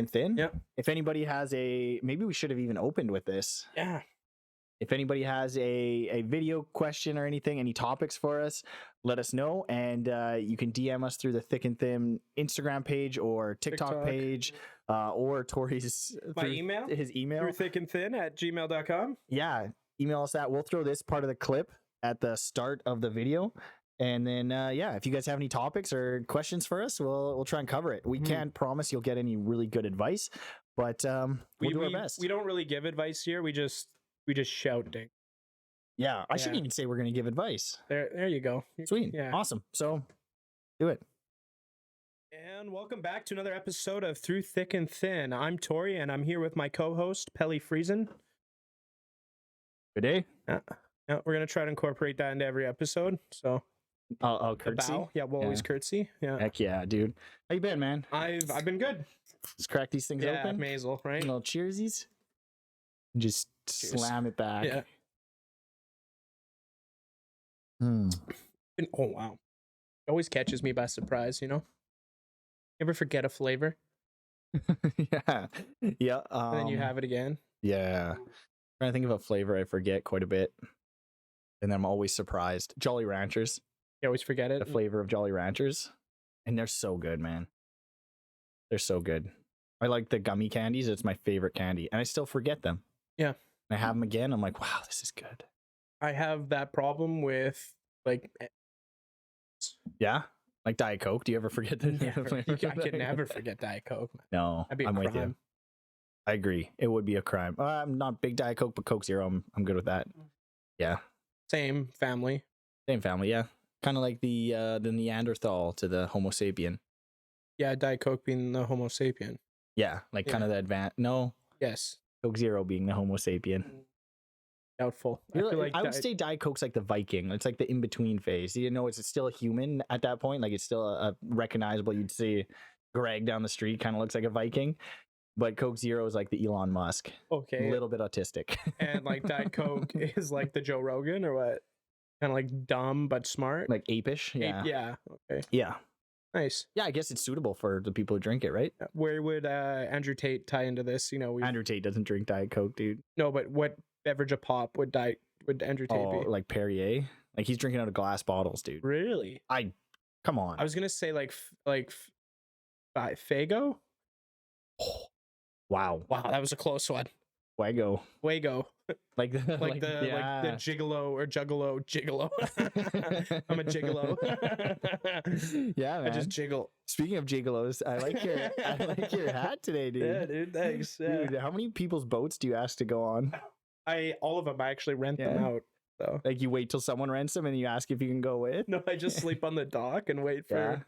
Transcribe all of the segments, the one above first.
and thin. Yep. If anybody has maybe we should have even opened with this. Yeah. If anybody has a video question or anything, any topics for us, let us know. And you can DM us through the Thic and Thin Instagram page or TikTok page, or Torrie's email. His email. Through thicandthin@gmail.com. Yeah. Email us that. We'll throw this part of the clip at the start of the video. And then, if you guys have any topics or questions for us, we'll try and cover it. We can't promise you'll get any really good advice, but we'll do our best. We don't really give advice here. We just shout, Dick. Yeah, I shouldn't even say we're going to give advice. There you go. Sweet. Yeah. Awesome. So, do it. And welcome back to another episode of Through Thic and Thin. I'm Torrie, and I'm here with my co-host, Pelle Sit. Good day. Yeah, we're going to try to incorporate that into every episode, so... I'll curtsy. Bow. Yeah, we'll always curtsy. Yeah. Heck yeah, dude. How you been, man? I've been good. Let's crack these things open. Yeah, Maisel, right? A little cheersies. Just slam it back. Yeah. Oh, wow. It always catches me by surprise, you know? Ever forget a flavor? Yeah. Yeah. And then you have it again? Yeah. Trying to think of a flavor I forget quite a bit. And then I'm always surprised. Jolly Ranchers. You always forget it? The flavor of Jolly Ranchers. And they're so good, man. They're so good. I like the gummy candies. It's my favorite candy. And I still forget them. Yeah. And I have them again. I'm like, wow, this is good. I have that problem with, like... Yeah? Like Diet Coke? Do you ever forget the flavor? I could never forget Diet Coke. No, That'd be a I'm with you. crime. I agree. It would be a crime. I'm not big Diet Coke, but Coke Zero, I'm good with that. Yeah. Same family. Same family, yeah. Kind of like the Neanderthal to the Homo sapien. Yeah, Diet Coke being the Homo sapien. Yeah, like kind of the advanced. No. Yes. Coke Zero being the Homo sapien. Doubtful. I would say Diet Coke's like the Viking. It's like the in-between phase. You know, it's still a human at that point. Like it's still a recognizable. You'd see Greg down the street kind of looks like a Viking. But Coke Zero is like the Elon Musk. Okay. A little bit autistic. And like Diet Coke is like the Joe Rogan or what? Kind of like dumb but smart. Like apish. Yeah. Yeah. Okay. Yeah. Nice. Yeah, I guess it's suitable for the people who drink it, right? Where would Andrew Tate tie into this? You know, Andrew Tate doesn't drink Diet Coke, dude. No, but what beverage of pop would Andrew Tate be? Like Perrier? Like he's drinking out of glass bottles, dude. Really? Come on. I was gonna say like Faygo. Oh, wow, that was a close one. Wago. Like the gigolo or juggalo. I'm a gigolo. Yeah, man. I just jiggle. Speaking of gigolos, I like your hat today, dude. Yeah, dude. Thanks. Yeah. Dude, how many people's boats do you ask to go on? All of them. I actually rent them out. So like you wait till someone rents them and you ask if you can go with? No, I just sleep on the dock and wait for. Yeah.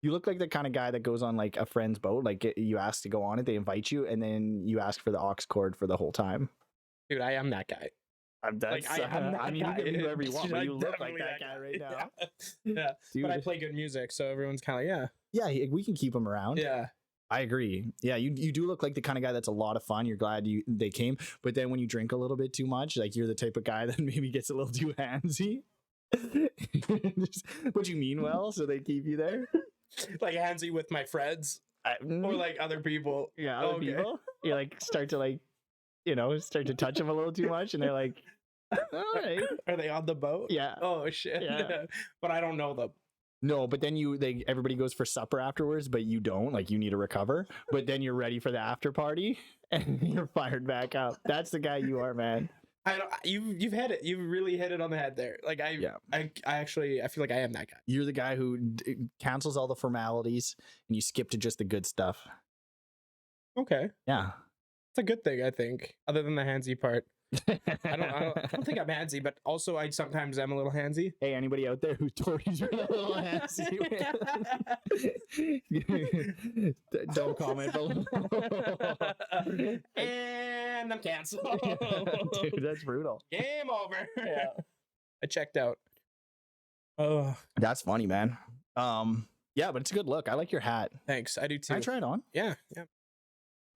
You look like the kind of guy that goes on like a friend's boat. Like you ask to go on it, they invite you, and then you ask for the aux cord for the whole time. Dude, I am that guy. I'm that guy. You can be whoever you want, but you look like that guy right now. Yeah. Dude. But I play good music, so everyone's kind of Yeah, we can keep them around. Yeah. I agree. Yeah, you do look like the kind of guy that's a lot of fun. You're glad they came, but then when you drink a little bit too much, like you're the type of guy that maybe gets a little too handsy. But you mean well, so they keep you there. Like handsy with my friends, or like other people. Yeah, other people. You like start to touch them a little too much, and they're like, "All right." Are they on the boat? Yeah. Oh shit. Yeah. But I don't know them. No, but then everybody goes for supper afterwards, but you don't. Like you need to recover, but then you're ready for the after party, and you're fired back up. That's the guy you are, man. You've hit it. You've really hit it on the head there. Like I feel like I am that guy. You're the guy who cancels all the formalities and you skip to just the good stuff. Okay. Yeah. It's a good thing, I think, other than the handsy part. I don't think I'm handsy, but also I sometimes am a little handsy. Hey, anybody out there who Torrie's a little handsy with? Don't comment below. And I'm canceled. Dude, that's brutal. Game over. Yeah. I checked out. Oh, that's funny, man. Yeah, but it's a good look. I like your hat. Thanks. I do too. Can I try it on? Yeah. You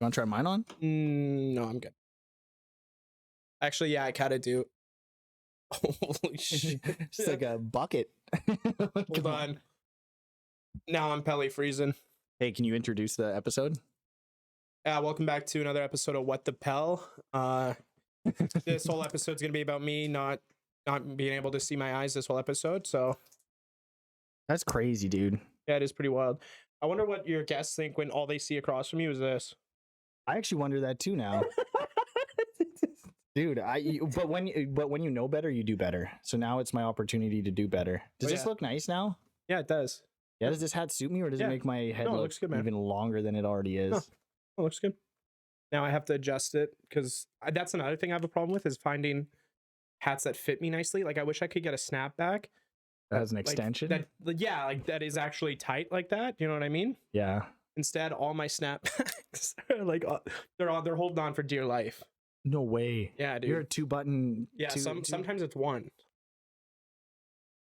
want to try mine on? No, I'm good. Actually, yeah, I kind of do. Holy shit. It's like a bucket. Hold on. Now I'm Pelle freezing. Hey, can you introduce the episode? Welcome back to another episode of What the Pell. This whole episode's gonna be about me not being able to see my eyes this whole episode. So That's crazy, dude. yeah, it is pretty wild. I wonder what your guests think when all they see across from you is this. I actually wonder that too now. Dude, but when you know better, you do better. So now it's my opportunity to do better. Does this look nice now? Yeah, it does. Yeah, does this hat suit me, or does it make my head look good, even longer than it already is? No. Oh, looks good. Now I have to adjust it because that's another thing I have a problem with is finding hats that fit me nicely. Like I wish I could get a snapback That has an extension. that is actually tight like that. You know what I mean? Yeah. Instead, all my snapbacks are like they're holding on for dear life. No way. Yeah, dude. You're a 2-button. Yeah, sometimes it's one.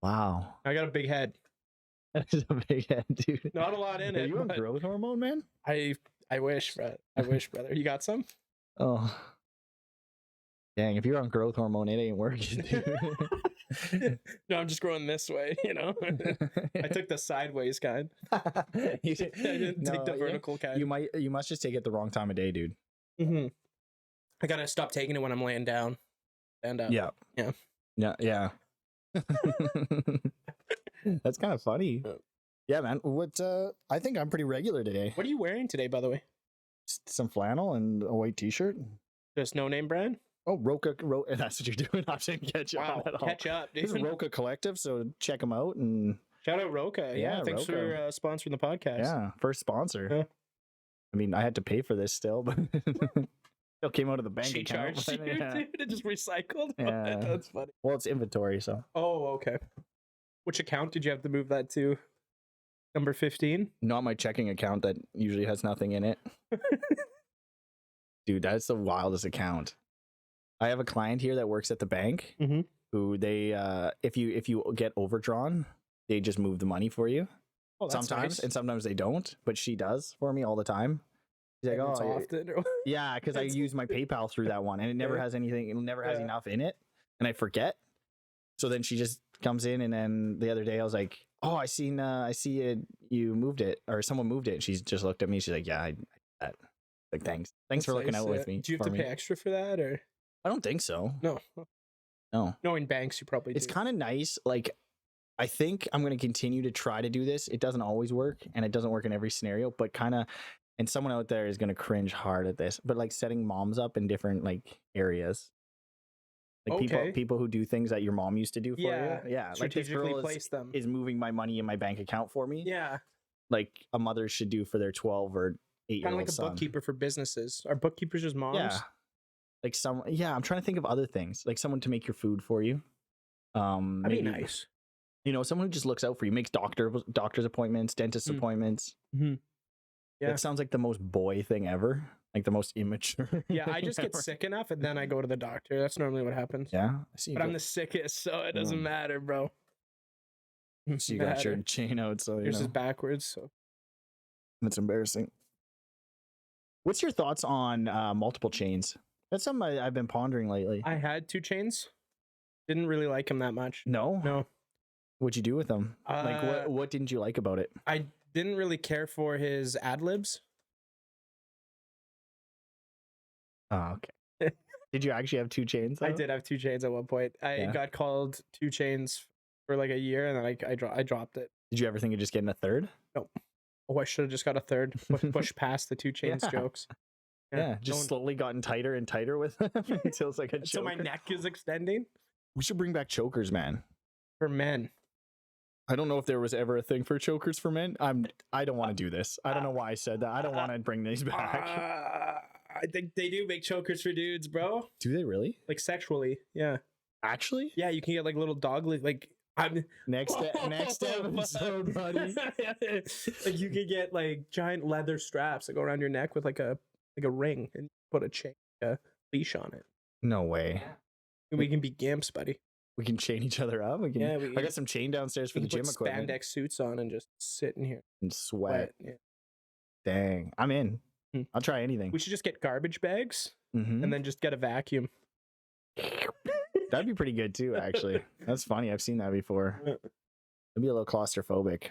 Wow. I got a big head. That's a big head, dude. Not a lot in it. Are you on growth hormone, man? I wish, Brett. I wish, brother. You got some? Oh. Dang, if you're on growth hormone, it ain't working, dude. No, I'm just growing this way, you know? I took the sideways kind. I didn't take the vertical kind. You must just take it the wrong time of day, dude. Mm-hmm. I gotta stop taking it when I'm laying down. Stand up. Yeah. Yeah. That's kind of funny. Yeah, man. I think I'm pretty regular today. What are you wearing today, by the way? Some flannel and a white t-shirt. Just no name brand? Oh, Roca. That's what you're doing. I didn't catch you on at all. Catch up, dude. This is Roca Collective, so check them out. And shout out Roca. Yeah, thanks for sponsoring the podcast. Yeah, first sponsor. Yeah. I mean, I had to pay for this still, but still came out of the bank she account. Charged you, dude. It just recycled. Yeah. That's funny. Well, it's inventory, so. Oh, okay. Which account did you have to move that to? Number 15? Not my checking account that usually has nothing in it. Dude, that's the wildest account. I have a client here that works at the bank who they if you get overdrawn, they just move the money for you. Oh, that's sometimes nice. And sometimes they don't, but she does for me all the time. She's like, It's often. yeah, because I use my PayPal through that one, and it never has anything. It never has enough in it, and I forget. So then she just comes in, and then the other day I was like, "Oh, I see it. You moved it, or someone moved it." And she's just looked at me. She's like, "Yeah, I that." Like, thanks for looking out with me. Do you have to pay extra for that, or? I don't think so. No. No, in banks you probably do. It's kind of nice. Like, I think I'm going to continue to try to do this. It doesn't always work, and it doesn't work in every scenario, but kind of, and someone out there is going to cringe hard at this, but like setting moms up in different like areas. Like people who do things that your mom used to do for you. Yeah. Like this girl is moving my money in my bank account for me. Yeah. Like a mother should do for their 12 or 8-year-old kind of like a son. bookkeeper for businesses. Are bookkeepers just moms? Yeah. Like I'm trying to think of other things. Like someone to make your food for you. That'd be nice. You know, someone who just looks out for you, makes doctor's appointments, dentist appointments. Mm-hmm. Yeah. That sounds like the most boy thing ever. Like the most immature. Yeah, I just get sick enough and then I go to the doctor. That's normally what happens. Yeah. I see. But I'm the sickest, so it doesn't matter, bro. So you got your chain out, so yours is backwards, so that's embarrassing. What's your thoughts on multiple chains? That's something I've been pondering lately. I had 2 chains. Didn't really like him that much. No. What'd you do with them? Like what didn't you like about it? I didn't really care for his ad libs. Oh, okay. Did you actually have 2 chains? Though? I did have 2 chains at one point. I got called 2 chains for like a year, and then I dropped it. Did you ever think of just getting a third? No. Oh, I should have just got a third. Push past the 2 chains jokes. Yeah, just slowly gotten tighter and tighter with them until it's like a choker. So my neck is extending. We should bring back chokers, man. For men. I don't know if there was ever a thing for chokers for men. I don't want to do this. I don't know why I said that. I don't want to bring these back. I think they do make chokers for dudes, bro. Do they really? Like sexually, yeah. Actually? Yeah, you can get like little dog like I'm next episode, buddy. Like you could get like giant leather straps that go around your neck with like a ring and put a chain, a leash on it. No way. We can be gimps, buddy. We can chain each other up. I got some chain downstairs for the gym equipment. Spandex suits on and just sit in here and sweat. Yeah. Dang, I'm in. I'll try anything. We should just get garbage bags and then just get a vacuum. That'd be pretty good too, actually. That's funny. I've seen that before. It'd be a little claustrophobic.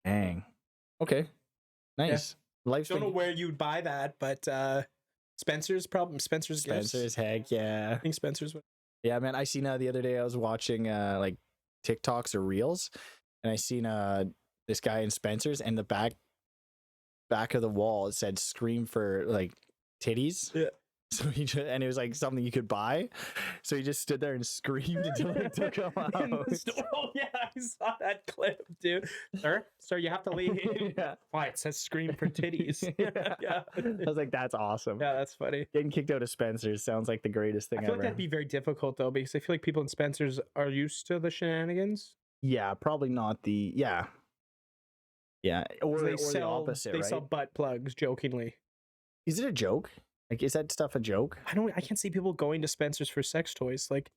Dang. Okay. Nice. Life's Don't know been where you'd buy that, but Spencer's problem. Spencer's gifts. Spencer's, heck yeah. I think Spencer's. Yeah, man. I seen the other day I was watching like TikToks or Reels, and I seen this guy in Spencer's, and the back of the wall it said "scream for like titties." Yeah. So and it was like something you could buy. So he just stood there and screamed until they took him out. Oh yeah, I saw that clip, dude. Sir, you have to leave. Yeah. Why? It says "scream for titties." Yeah. I was like, that's awesome. Yeah, that's funny. Getting kicked out of Spencer's sounds like the greatest thing I feel ever. like that'd be very difficult though, because I feel like people in Spencer's are used to the shenanigans. Yeah, probably not the yeah. Or They the sell opposite, They right? sell butt plugs jokingly. Is it a joke? Like, is that stuff a joke? I can't see people going to Spencer's for sex toys. Like,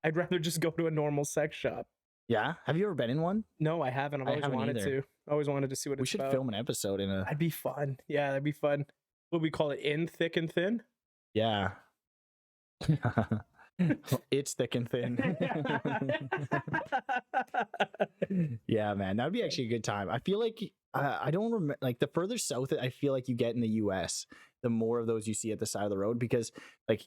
I'd rather just go to a normal sex shop. Yeah. Have you ever been in one? No, I haven't. I've I always haven't wanted either. to. I always wanted to see what We it's should about. film an episode in a. That'd be fun. Yeah, that'd be fun. What we call it, in Thick and Thin? Yeah. It's thick and thin. Yeah, man, that'd be actually a good time. I feel like I don't remember, like the further south I feel like you get in the US, the more of those you see at the side of the road, because like,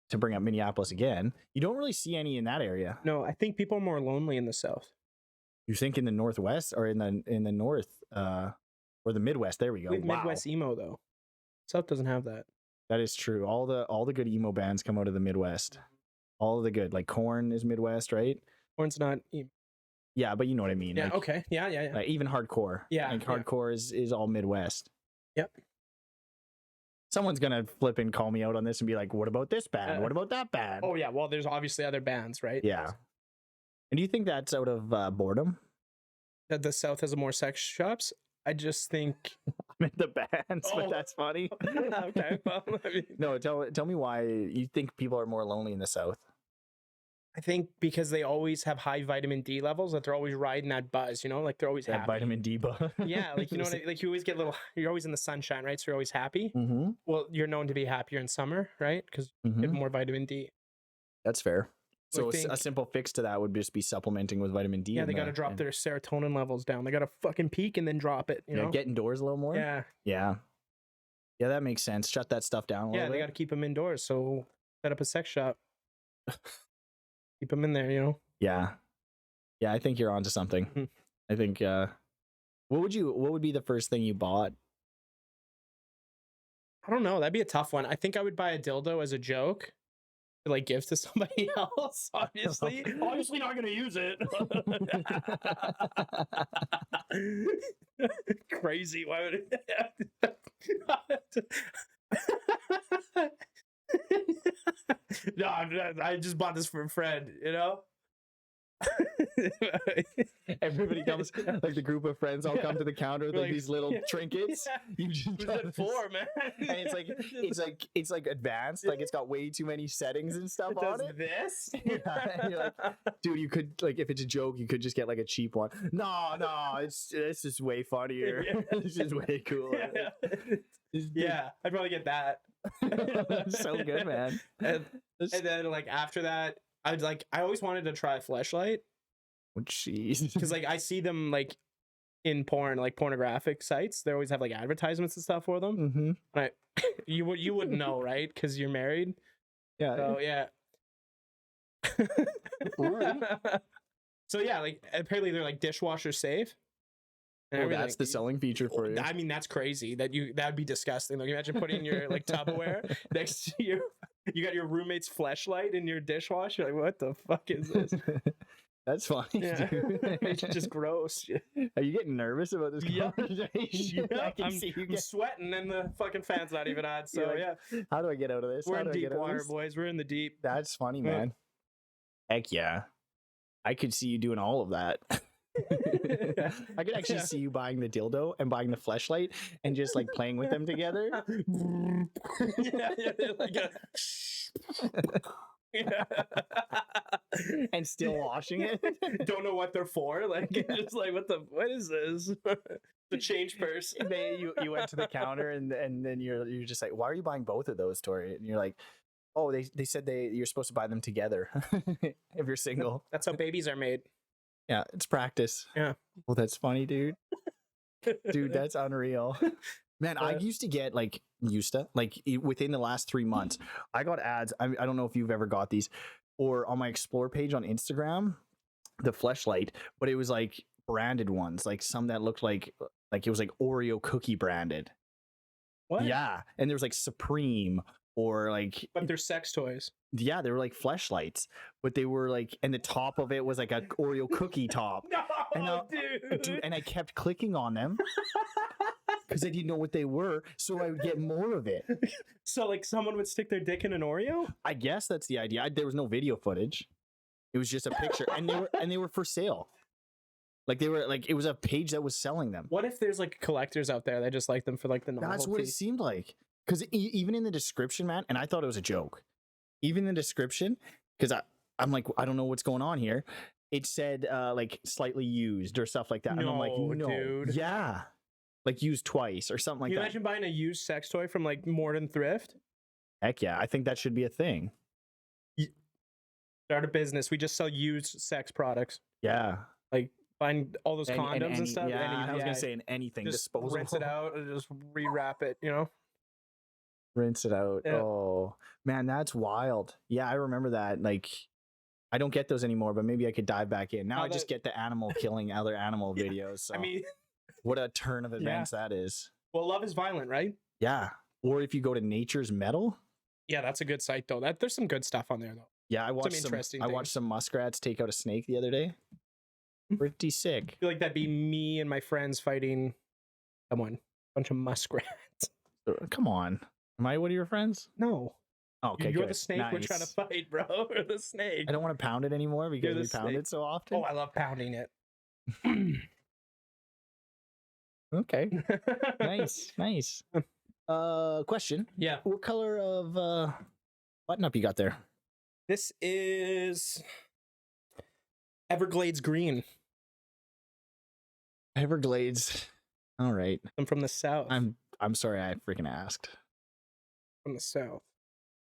to bring up Minneapolis again, you don't really see any in that area. No, I think people are more lonely in the South. You think in the Northwest or in the North or the Midwest? There we go. We have Wow. Midwest emo though. South doesn't have that. That is true. All the good emo bands come out of the Midwest. All of the good, like Korn is Midwest, right? Korn's not emo. Yeah, but you know what I mean. Yeah, like, okay. Yeah. like even hardcore. Yeah, Like yeah. hardcore is all Midwest. Yep. Someone's gonna flip and call me out on this and be like, what about this band? What about that band? Oh yeah, well there's obviously other bands, right? Yeah. And do you think that's out of boredom? That the South has more sex shops? I just think I meant the bands, Oh. but that's funny. okay, well, I mean, No, tell me why you think people are more lonely in the South. I think because they always have high vitamin D levels, that they're always riding that buzz, you know, like they're always That happy. vitamin D buzz. Yeah, like you know what like you always get you're always in the sunshine, right? So you're always happy. Mm-hmm. Well, you're known to be happier in summer, right? Because you have more vitamin D. That's fair. So I think- a simple fix to that would just be supplementing with vitamin D. Yeah, they got to drop their serotonin levels down. They got to fucking peak and then drop it. You know? Get indoors a little more. Yeah, Yeah, that makes sense. Shut that stuff down a yeah. little They bit. got to keep them indoors. So set up a sex shop. Keep them in there. You know. Yeah, I think you're onto something. Mhm. I think. What would be the first thing you bought? I don't know. That'd be a tough one. I think I would buy a dildo as a joke to like give to somebody else. Obviously, obviously not gonna use it. Crazy. Why would it? No, I just bought this for a friend. You know. Everybody comes, like the group of friends all come to the counter with like these little trinkets. Yeah. You just Who's got it this- for, man? And it's like advanced, like it's got way too many settings and stuff It on does it. this. Yeah, and you're like, dude, you could, like, if it's a joke, you could just get like a cheap one. No, this is way funnier. Yeah. This is way cooler. Yeah, I'd probably get that. So good, man. And then like after that, I always wanted to try a fleshlight Oh, jeez. because like I see them like in porn, like pornographic sites. They always have like advertisements and stuff for them. Mm-hmm. You wouldn't know, right? Because you're married. Yeah. So yeah. So yeah, like apparently they're like dishwasher safe. And Oh, that's everything. the selling feature for you. I mean, that's crazy. That'd be disgusting. Like, imagine putting your like Tupperware next to you. You got your roommate's fleshlight in your dishwasher. You're like, what the fuck is this? That's funny. Yeah. Dude. It's just gross. Are you getting nervous about this Yeah. conversation? I can I'm, see you I'm get. sweating and the fucking fan's not even on. So You're like, yeah, How do I get out of this? we're How in do I deep get out of water, this? boys. We're in the deep. That's funny, Yeah. man. Heck yeah. I could see you doing all of that. I could actually Yeah. see you buying the dildo and buying the fleshlight and just like playing with them together. Yeah, like a. Yeah. And still washing it. Don't know what they're for. Like, just like, what is this? The change purse. You went to the counter and then you're just like, why are you buying both of those, Torrie? And you're like, oh, they said you're supposed to buy them together if you're single. That's how babies are made. Yeah, it's practice. Yeah. Well, that's funny, dude. Dude, that's unreal. Man, I used to get within the last 3 months, I got ads. I don't know if you've ever got these, or on my explore page on Instagram, the fleshlight, but it was like branded ones, like some that looked like it was like Oreo cookie branded. What? Yeah, and there was like Supreme or like, But they're sex toys. yeah, they were like fleshlights, but they were like, and the top of it was like a Oreo cookie top. No, And dude, and I kept clicking on them because I didn't know what they were, so I would get more of it. So like someone would stick their dick in an Oreo? I guess that's the idea. There was no video footage. It was just a picture, and they were for sale. Like they were like, it was a page that was selling them. What if there's like collectors out there that just like them for like the novelty? That's what it seemed like. Because even in the description, man, and I thought it was a joke. Even in the description, because I'm like, I don't know what's going on here. It said like slightly used or stuff like that, and I'm like, no, dude. Yeah, like used twice or something like Can you that. imagine buying a used sex toy from like Modern Thrift? Heck yeah, I think that should be a thing. Start a business. We just sell used sex products. Yeah. Like find all those condoms and stuff. Yeah, I was gonna say anything just disposable. rinse it out and just rewrap it. You know. Rinse it out. Yeah. Oh man, that's wild. Yeah, I remember that. Like, I don't get those anymore, but maybe I could dive back in. Now I just get the animal killing other animal videos. So I mean, what a turn of events that is. well, Love is Violent, right? Yeah. Or if you go to Nature's Metal. Yeah, that's a good site though. There's some good stuff on there though. Yeah, I watched interesting I watched some muskrats take out a snake the other day. Pretty sick. I feel like that'd be me and my friends fighting someone. Bunch of muskrats. Come on. Am I one of your friends? No. Oh, okay, You're good. the snake we're trying to fight, bro. We're the snake. I don't want to pound it anymore because we pound snake. it so often. Oh, I love pounding it. Okay. Nice. Question. Yeah. What color of button up you got there? This is Everglades green. Everglades. All right. I'm from the south. I'm sorry I freaking asked. From the south.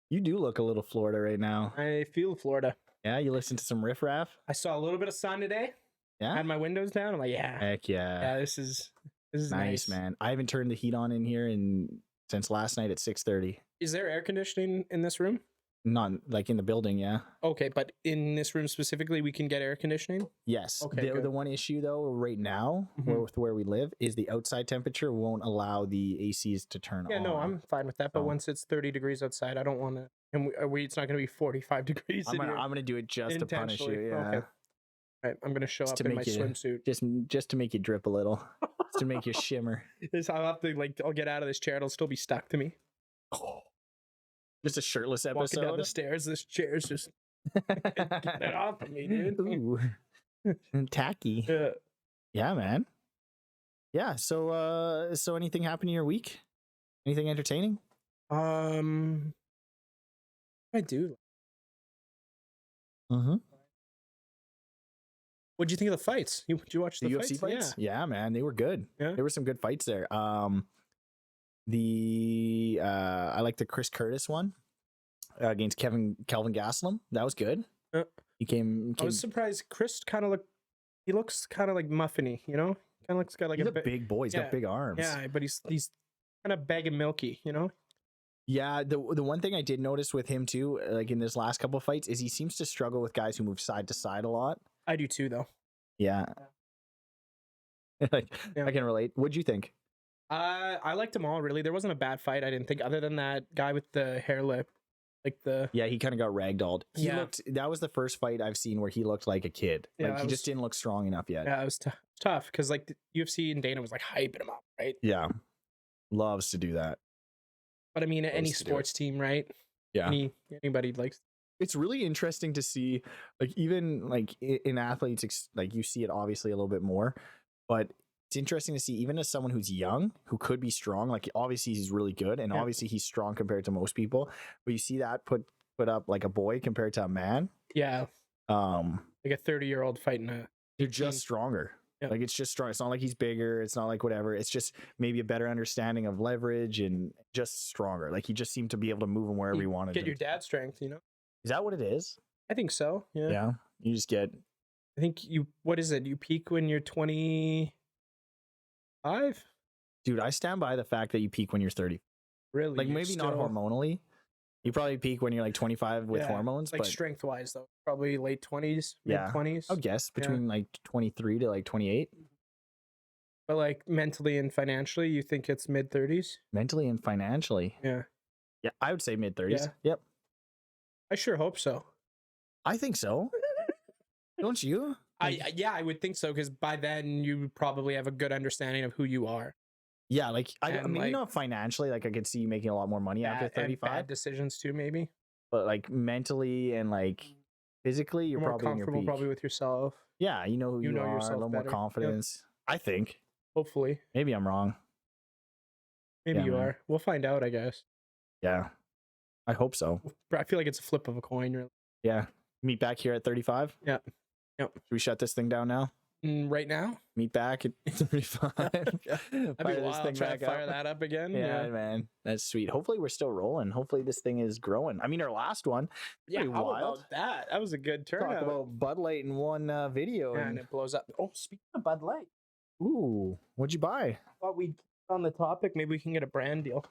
You do look a little Florida right now. I feel Florida. Yeah, you listen to some riffraff? I saw a little bit of sun today. Yeah. Had my windows down. I'm like, yeah. Heck yeah. Yeah, this is nice, man. I haven't turned the heat on in here since last night at 6:30. Is there air conditioning in this room? Not like in the building, yeah. Okay, but in this room specifically, we can get air conditioning? Yes. Okay, The one issue though right now Mhm. with where we live is the outside temperature won't allow the ACs to turn on. Yeah, no, I'm fine with that. But Oh. once it's 30 degrees outside, I don't want to. And it's not going to be 45 degrees. I'm gonna do it just to punish you. Intentionally. Yeah. Okay. All right, I'm going to show Just up to in my make you- swimsuit. Just to make you drip a little. Just to make you shimmer. I'll have to I'll get out of this chair. It'll still be stuck to me. Oh. Just a shirtless Walking down episode. the stairs, this chair's just get it off of me, dude. Ooh. And tacky. Yeah. Yeah, man. Yeah. So anything happened in your week? Anything entertaining? I do. Mm-hmm. What'd you think of the fights? Did you watch the UFC fights? Yeah. Yeah, man, they were good. Yeah. There were some good fights there. I like the Chris Curtis one against Kelvin Gastelum. That was good. He came. I was surprised. Chris he looks kind of like muffiny, you know? Kind of looks got like he's a big boy. He's got big arms. Yeah, but he's kind of bag and milky, you know? Yeah, the one thing I did notice with him too, like in this last couple of fights, is he seems to struggle with guys who move side to side a lot. I do too, though. Yeah. Like, Yeah. I can relate. What'd you think? I liked them all, really. There wasn't a bad fight, I didn't think, other than that guy with the hair lip. Yeah, he kind of got ragdolled. Yeah. That was the first fight I've seen where he looked like a kid. Yeah, Like he just didn't look strong enough yet. Yeah, it was tough because like the UFC and Dana was like hyping him up, right? Yeah. Loves to do that. But I mean, any Loves to do sports team, right? Yeah. Anybody likes. It's really interesting to see, like, even like in athletes, like you see it obviously a little bit more, but it's interesting to see even as someone who's young, who could be strong, like obviously he's really good and obviously he's strong compared to most people, but you see that put up like a boy compared to a man. Yeah. Like a 30-year-old fighting a. They're just stronger. Yeah. Like it's just strong. It's not like he's bigger. It's not like whatever. It's just maybe a better understanding of leverage and just stronger. Like he just seemed to be able to move him wherever he wanted. Get your dad strength, you know? Is that what it is? I think so. Yeah. Yeah. You just get. I think what is it? You peak when you're 25? Dude, I stand by the fact that you peak when you're 30. Really? Like, You're maybe not still- hormonally. You probably peak when you're like 25 with Yeah, hormones, like but strength wise though, probably late 20s, Yeah. mid 20s. I would guess between like 23 to like 28. But like mentally and financially, you think it's mid 30s? Mentally and financially. Yeah, Yeah, I would say mid 30s. Yeah. Yep. I sure hope so. I think so. Don't you? Yeah, I would think so because by then you probably have a good understanding of who you are. Yeah, like And, maybe like, not financially. Like I could see you making a lot more money after And 35, bad decisions too, maybe. but like mentally and like physically, you're You're more probably in your comfortable peak. probably with yourself. Yeah, you know who You you know are. A yourself little more better. Yep. confidence. I think. Hopefully, Maybe I'm wrong. maybe Yeah, you man. are. We'll find out, I guess. Yeah, I hope so. But I feel like it's a flip of a coin. Really. Yeah, meet back here at 35. Yeah. Yep. Should we shut this thing down now? Right now, Meet back at 35. that'd be wild. Try to fire that up again. Yeah, man, that's sweet. Hopefully, we're still rolling. Hopefully, this thing is growing. I mean, our last one, Yeah, pretty how wild. about that? That was a good Talk turnout. about Bud Light in one video. Yeah, and it blows up. Oh, speaking of Bud Light, Ooh, what'd you buy? thought we'd keep on the topic. Maybe we can get a brand deal.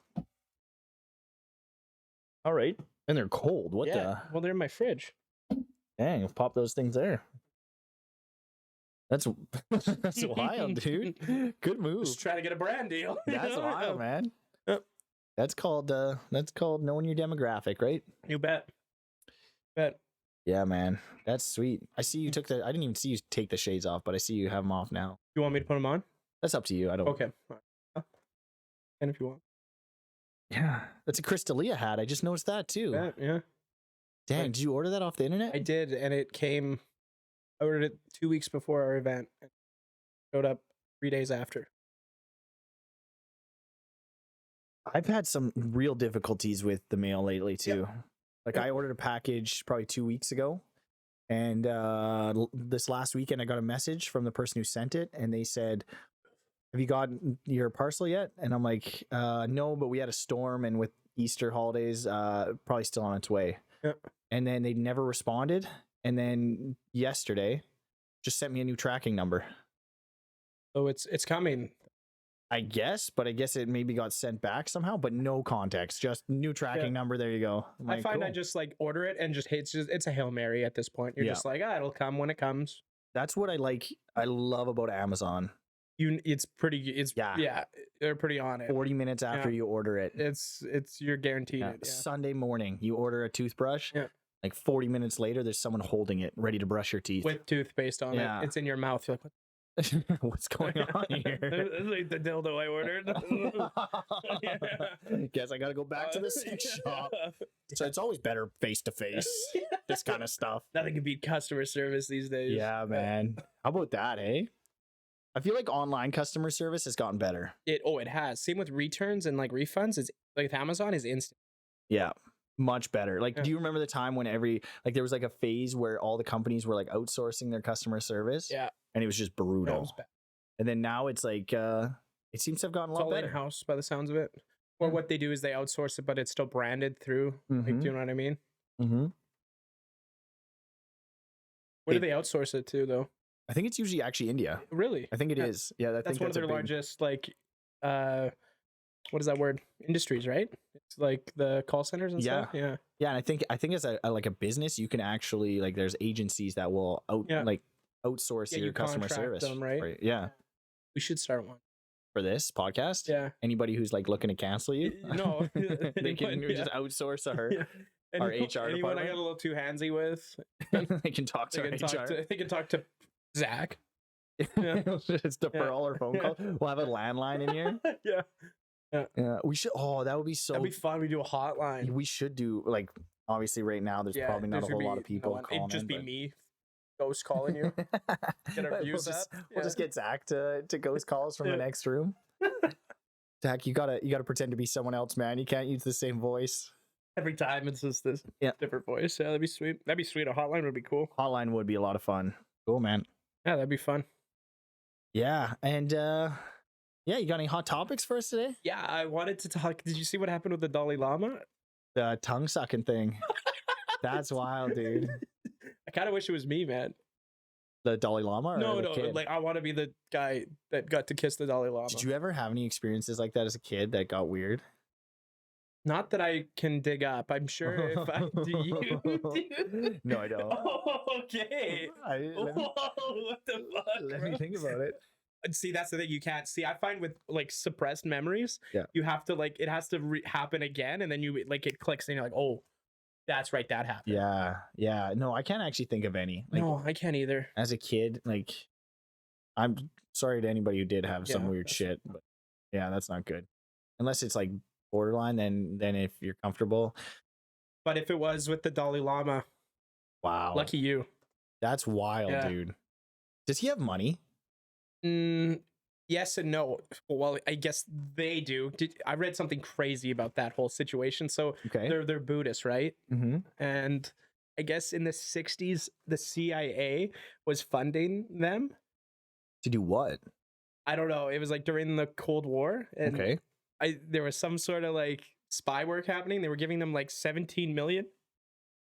All right, and they're cold. What Yeah. Well, they're in my fridge. the dang? You'll pop those things there. That's that's wild, dude. Good move. Just trying to get a brand deal. That's wild, man. Yep. That's called knowing your demographic, right? You bet. Bet. Yeah, man. That's sweet. I see you took the. I didn't even see you take the shades off, but I see you have them off now. You want me to put them on? That's up to you. I don't. Okay. All right. And if you want. Yeah, that's a Crystalia hat. I just noticed that too. Bet, yeah. Dang, did you order that off the internet? I did, and it came. I ordered it 2 weeks before our event. And showed up 3 days after. I've had some real difficulties with the mail lately too. Yep. Like Yep. I ordered a package probably 2 weeks ago, and this last weekend I got a message from the person who sent it, and they said, "Have you gotten your parcel yet?" And I'm like, "No, but we had a storm, and with Easter holidays, probably still on its way." Yep. And then they never responded, and then yesterday, just sent me a new tracking number. So it's coming. I guess, but I guess it maybe got sent back somehow, but no context, just new tracking Yeah. number. There you go. I'm I like, find I cool. just like order it and just it's a Hail Mary at this point. You're Yeah. just like, it'll come when it comes. That's what I love about Amazon. It's Yeah. they're pretty on it. 40 minutes after you order it. It's you're guaranteed Yeah. it. Yeah. Sunday morning, you order a toothbrush. Yeah. Like 40 minutes later, there's someone holding it, ready to brush your teeth. With toothpaste on Yeah. it. It's in your mouth. You're like, What's going on here? It's like the dildo I ordered. Guess I gotta go back to the sex shop. So it's always better face to face. This kind of stuff. Nothing can beat customer service these days. Yeah, man. How about that, eh? I feel like online customer service has gotten better. It has. Same with returns and like refunds. Is like with Amazon is instant. Yeah. Much better. Like, Yeah. do you remember the time when there was like a phase where all the companies were like outsourcing their customer service? Yeah. And it was just That brutal. was bad. And then now it's like, it seems to have gotten a It's lot all better. in house by the sounds of it. Or Yeah. what they do is they outsource it, but it's still branded through. Like, Mhm. do you know what I mean? Mm-hmm. Where do they outsource it to though? I think it's usually actually India. Really? I think it Yeah. is. Yeah, I That's think one of that's a their big- largest like what is that word? Industries, right? It's like the call centers and Yeah. stuff. Yeah. Yeah, and I think as a like a business, you can actually like there's agencies that will Yeah. outsource Yeah, your you customer contract service. them, right? for you. Yeah, We should start one. for this podcast. Yeah. Anybody who's like looking to cancel you, No. they can Anyone, just outsource our. Yeah. Our Anyone- HR anyone I department? got a little too handsy with, They can talk to they our can talk HR. to, they can talk to Zach. Yeah. Just defer Yeah. all our phone Yeah. calls. We'll have a landline in here. Yeah. Yeah, we should. Oh, that would be so. That'd be fun. We do a hotline. We should do like obviously right now. There's probably not a there's whole gonna lot be of people no one. calling. It'd just in, be but- me, ghost calling you. Get our views we'll just, up. We'll just get Zach to ghost calls from the Yeah. next room. Zach, you gotta pretend to be someone else, man. You can't use the same voice. Every time it's just this Yeah. different voice. Yeah, that'd be sweet. That'd be sweet. A hotline would be cool. Hotline would be a lot of fun. Cool, man. Yeah, that'd be fun. Yeah, and yeah, you got any hot topics for us today? Yeah, I wanted to talk. Did you see what happened with the Dalai Lama? The tongue sucking thing. That's wild, dude. I kind of wish it was me, man. the Dalai Lama? Or No, the no, kid? like I want to be the guy that got to kiss the Dalai Lama. Did you ever have any experiences like that as a kid that got weird? Not that I can dig up. I'm sure if I do, you do. No, I don't. Oh, okay. Let me, Whoa, what the fuck? let bro? me think about it. And see, that's the thing you can't see. I find with like suppressed memories, Yeah. you have to like it has to happen again, and then you like it clicks, and you're like, oh, that's right, that happened. Yeah. No, I can't actually think of any. Like, No, I can't either. as a kid, like, I'm sorry to anybody who did have some Yeah, weird that's shit, but yeah, that's not good. Unless it's like borderline, then if you're comfortable, But if it was with the Dalai Lama, wow, lucky you. that's wild, Yeah. dude. Does he have money? Yes and no. Well, I guess they do. I read something crazy about that whole situation. So Okay. they're Buddhists, right? Mm-hmm. And I guess in the 60s, the CIA was funding them. To do what? I don't know. It was like during the Cold War, and Okay. there was some sort of like spy work happening. They were giving them like 17 million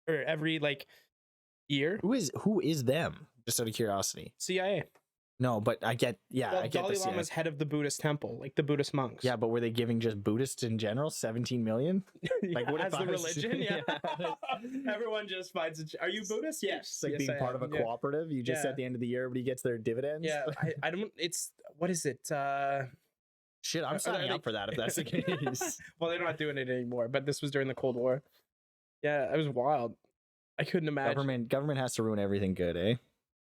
or every like year. Who is them? Just out of curiosity. CIA. No, but I get. Yeah, Well, I get Dalai the Lama's head of the Buddhist temple, like the Buddhist monks. Yeah, but were they giving just Buddhists in general 17 million? Like, what if as I the was- religion? Yeah. Yeah. Everyone just finds it. Are you Buddhist? Yes. It's like Yes, being I part of a am. Yeah. cooperative. You just Yeah. at the end of the year, everybody gets their dividends. Yeah, I don't. It's what is it? Shit, I'm Are signing they- up for that if that's the case. Well, they're not doing it anymore. But this was during the Cold War. Yeah, it was wild. I couldn't imagine. Government has to ruin everything good, eh?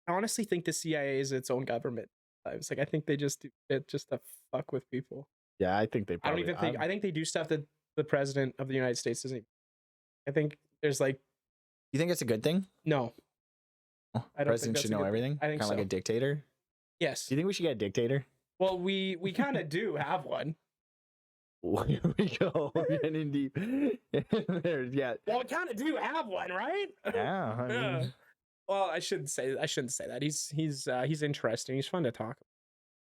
I honestly think the CIA is its own government. I was like, I think they just do it just to fuck with people. Yeah, I think they. I don't Probably, even think. I think they do stuff that the president of the United States doesn't. I think there's like You think it's a good thing? no. Oh, I don't think president that's should a know good thing. everything. I think Kind of like so. a dictator. Yes. Do you think we should get a dictator? Well, we kind of do have one. Here we go. We're getting deep. Yeah. Well, we kind of do have one, right? Yeah. I Yeah. mean, Well, I shouldn't say that. He's interesting. He's fun to talk.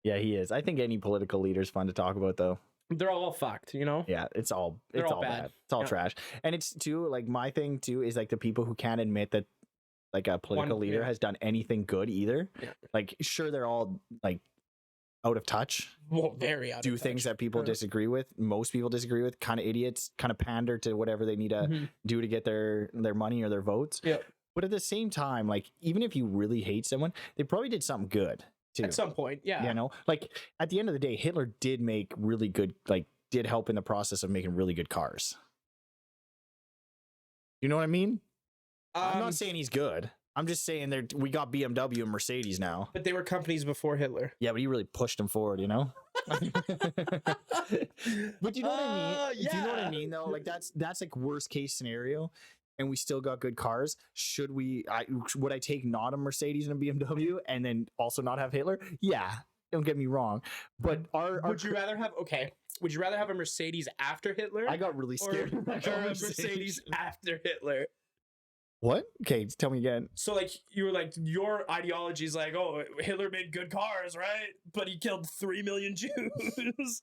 yeah, he is. I think any political leader is fun to talk about, though. They're all fucked, you know. Yeah, it's all They're all bad. bad. It's all Yeah. trash. And it's too like my thing too is like the people who can't admit that like a political leader yeah. has done anything good either. Yeah. Like sure they're all like out of touch. Well, very out Do of things touch. that people Yeah. disagree with, most people disagree with, kind of idiots, kind of pander to whatever they need to Mhm. do to get their money or their votes. Yep. But at the same time, like even if you really hate someone, they probably did something good too. At some point, yeah. You know, like at the end of the day, Hitler did make really good, like did help in the process of making really good cars. You know what I mean? I'm not saying he's good. I'm just saying we got BMW and Mercedes now. But they were companies before Hitler. Yeah, but he really pushed them forward, you know? But you know what I mean? Do you know what I Yeah. mean though? Like that's like worst case scenario. And we still got good cars. Would I take not a Mercedes and a BMW and then also not have Hitler? Yeah, don't get me wrong. But Would you rather have a Mercedes after Hitler? I got really or, scared. or a Mercedes after Hitler? What? Okay, tell me again. So like you were like your ideology is like, oh, Hitler made good cars, right? But he killed 3 million Jews.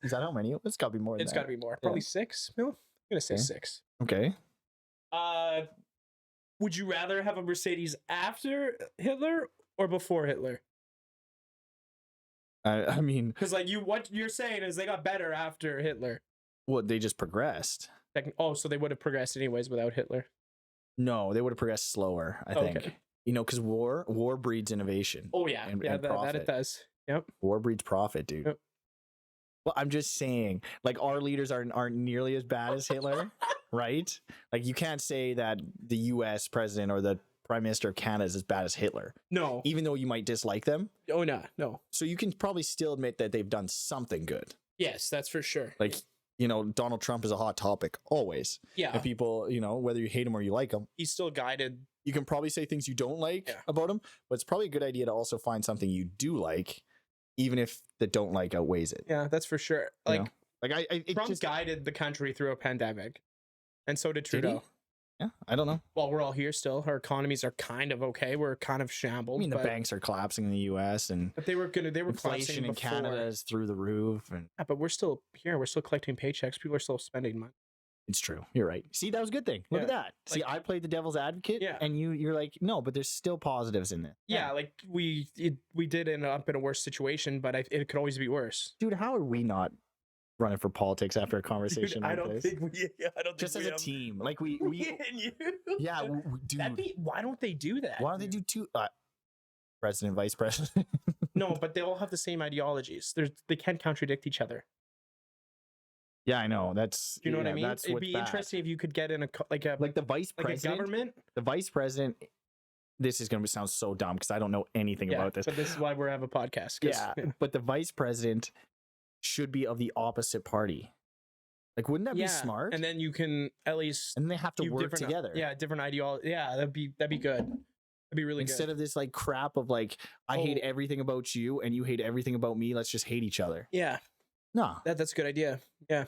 Is that how many? It's got to be more than It's that. got to be more. Probably 6. No, I'm gonna say Okay. 6. Okay. Would you rather have a Mercedes after Hitler or before Hitler? I mean, Because like what you're saying is they got better after Hitler. well, they just progressed. So they would have progressed anyways without Hitler. No, they would have progressed slower, I think. Okay. You know, because war breeds innovation. Oh yeah, And- yeah, and that profit. it does. Yep. War breeds profit, dude. Yep. Well, I'm just saying, like our leaders aren't nearly as bad as Hitler, right? Like you can't say that the U.S. president or the prime minister of Canada is as bad as Hitler, No. even though you might dislike them. Oh no. No. So you can probably still admit that they've done something good. Yes, that's for sure. Like, you know, Donald Trump is a hot topic always. Yeah. And people, you know, whether you hate him or you like him, He's still guided. you can probably say things you don't like Yeah. about him, but it's probably a good idea to also find something you do like, even if the don't like outweighs it. Yeah, that's for sure. You Like know? Like it Trump just, guided the country through a pandemic, and so did Did he? Trudeau. yeah, I don't know. Well, we're all here still. Our economies are kind of okay. We're kind of I shambled. mean, the but, banks are collapsing in the U.S. and but they were inflation collapsing in before. Canada is through the roof. And Yeah, but we're still here. We're still collecting paychecks. People are still spending money. It's true. You're right. See, that was a good thing. Look at that. See, I played the devil's advocate, and you're like, no, but there's still positives in this. Yeah, like we did end up in a worse situation, but it could always be worse. Dude, how are we not running for politics after a conversation like I don't this? think we. I don't just think as a team, like we and you. Yeah, dude. Why don't they do that? Why don't they do two? President, vice president. No, but they all have the same ideologies. They can't contradict each other. Yeah, I know. That's, you know what I mean? That's It'd be interesting if you could get in a the vice president, a government. The vice president. This is going to sound so dumb because I don't know anything about this. But this is why we have a podcast. Yeah, but the vice president should be of the opposite party. Like, wouldn't that be smart? And then you can at least, and they have to work together. Yeah, different ideology. Yeah, that'd be good. That'd be really Instead good. of this like crap of like, I hate everything about you and you hate everything about me. Let's just hate each other. Yeah. No, that's a good idea. Yeah.